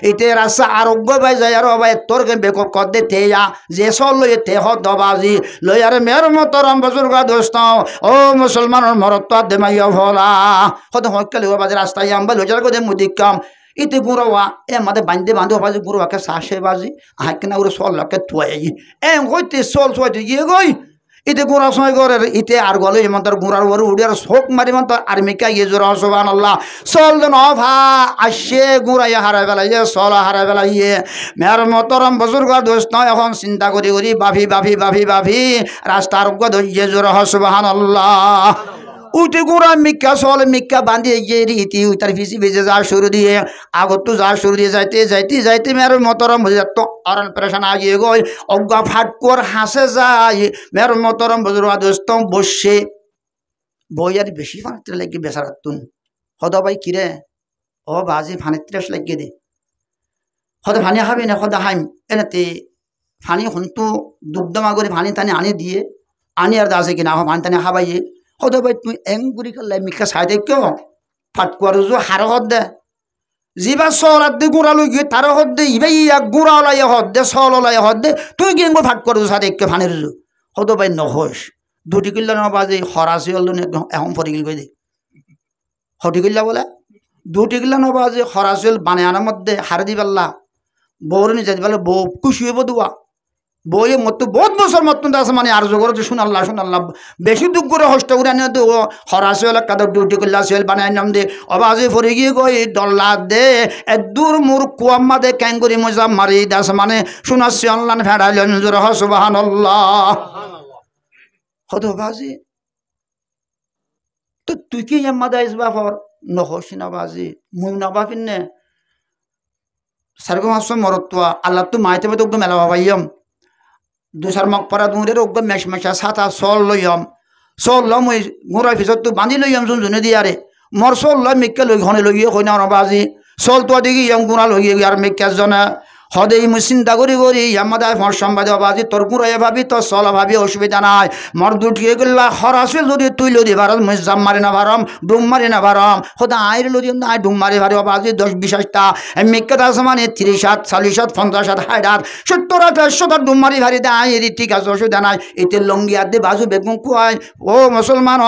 এতে রাস্তা আরোগ্য বাই যায় আর বাই তোর বেক কদে তেয়া যে সল লইয়ে তে হবাজি লই আরে মের মতরম বজুর্গা দোস্ত ও মুসলমানের মরত্ব দেমাইয়া ভোলা হত হকালে বাজে রাস্তায় আম্বা লজার গদে মুদিকাম ইতে গুঁড়োয়া মাদে বান্ধে বাজি গুঁড়োয়াকে চাষে বাজি আহাকে না ওরে সল লাকে থুয়াই হইতে সল থুয়াইতে গিয়ে গই ইতে গুঁড়া সময় করে ইতে আর গলে যেমন তার গুঁড়ার ওর উড়ে আর শোক মারি মন তার আর্মিকা গিয়ে জোর সুবহান আল্লাহ সল দেন ভা আসে গুঁড়াইয়া হারাই বেলাইয়ে সল হারাই বেলাইয়ে মেয়ের মতরম বুজুর্গ দোস্ত এখন চিন্তা করি করি বাভি রাস্তার ধৈর্য জোর সুবহান আল্লাহ উঠে গুঁড়া মিক্কা সল মিক্কা বাঁধিয়ে গিয়ে রীতি তার ভিসি ভিজে যা শুরু দিয়ে আগত তো যা শুরু দিয়ে যাইতে মেয়ের মতরম হয়ে যেত অরণ পেরেশান আগিয়ে গই অজ্ঞা ফাটকর হাসে যায় মেয়ের মতরম বুজুর্গ দোস্ত বসে বই আর বেশি ফানিত্রে লাগিয়ে বেসারাতুন হদা ভাই কিরে ও বাজি ফানিত্রে লাগিয়ে দে হদা ফানি খাবি না হদা হাইম এনেতে ফানি হন্তু দুগ্ধমা করে ফানি টানি আনি দিয়ে আনি আর দাসে কিনা ফানি টানি খাবাইয়ে হদা ভাই তুই এঙ্গুরি করলে মিকা চাই দে কিয় ফাটকুয়ার হার হদ দে যিবা চলার দে গুড়া লই গিয়ে তার হদ দে ইবাই এক গুড়া ওলাই হদ দে চল ওলাই হদ দে তুই কি এঙ্গুর ফাটকুয়ার চাই দে কিয় ফানির হদা ভাই নহস দুটি কিল্লা নবাজে হরাসি হল এখন পরি গিল দে হটি কিল্লা বলে দুটি কিল্লা নবাজে হরাসি হল বানানোর মধ্যে হার দি পাল্লা বউর নিয়ে যাই বলে বউ খুশি হইব দুয়া বইয়ে মতো বহুত বছর মতন আছে মানে আর জগর শুনাল্লাহ বেশি দুঃখ করে হস্ত করে আনি তো হরাসি হলে কাদের ডিউটি করলে আসিল বানাই নাম দে অবাজে পরে গিয়ে গই ডল্লা দে দূর মোর কুয়াম্মা দে ক্যাঙ্গুরি মজা মারি দাস মানে শুনাচ্ছি অনলাইন ফেরাইলেন সুবহানাল্লাহ হত বাজি তো তুই কি আম্মা দাইস বাফর নহসি না বাজি মুই না বাফিন নে সারগম আসম মরত্বা আল্লাহ তো মাইতে তো একদম মেলা বাবাইম দুসার মগ পরা দুরের একদম মেশমেশা সাতা চল লইম চল লম ওই গুঁড়ার পিছত তো বান্ধি লইম যোনে দিয়ারে মর চল লই মিক্কে লই ঘনে লইয়ে কই না বাজি চল তো দেখি ইয়ম গুঁড়া লইয়ে আর মিক্কে জনে হদেই মুই চিন্তা করি আমাদের মর সম্বাদ বাজি তোর গুঁড়াইয়ে ভাবি তোর চল ভাবি অসুবিধা নাই মর দুটিয়ে গেলা হরাসে যদি তুই লদি ভারম মুই জাম মারি না ভারম ডুম মারি না ভারম সদা আইর লদি আই ডুম মারি ভারি বাজি 10-20টা মিক্কেত আছে মানে 30-60 40-60 50-60 60 70-80 ডুম মারি ভারি দে আই ঠিক আছে অসুবিধা নাই এতে লঙ্গিয়া দে বাজু বেগুন কুয়াই ও মুসলমান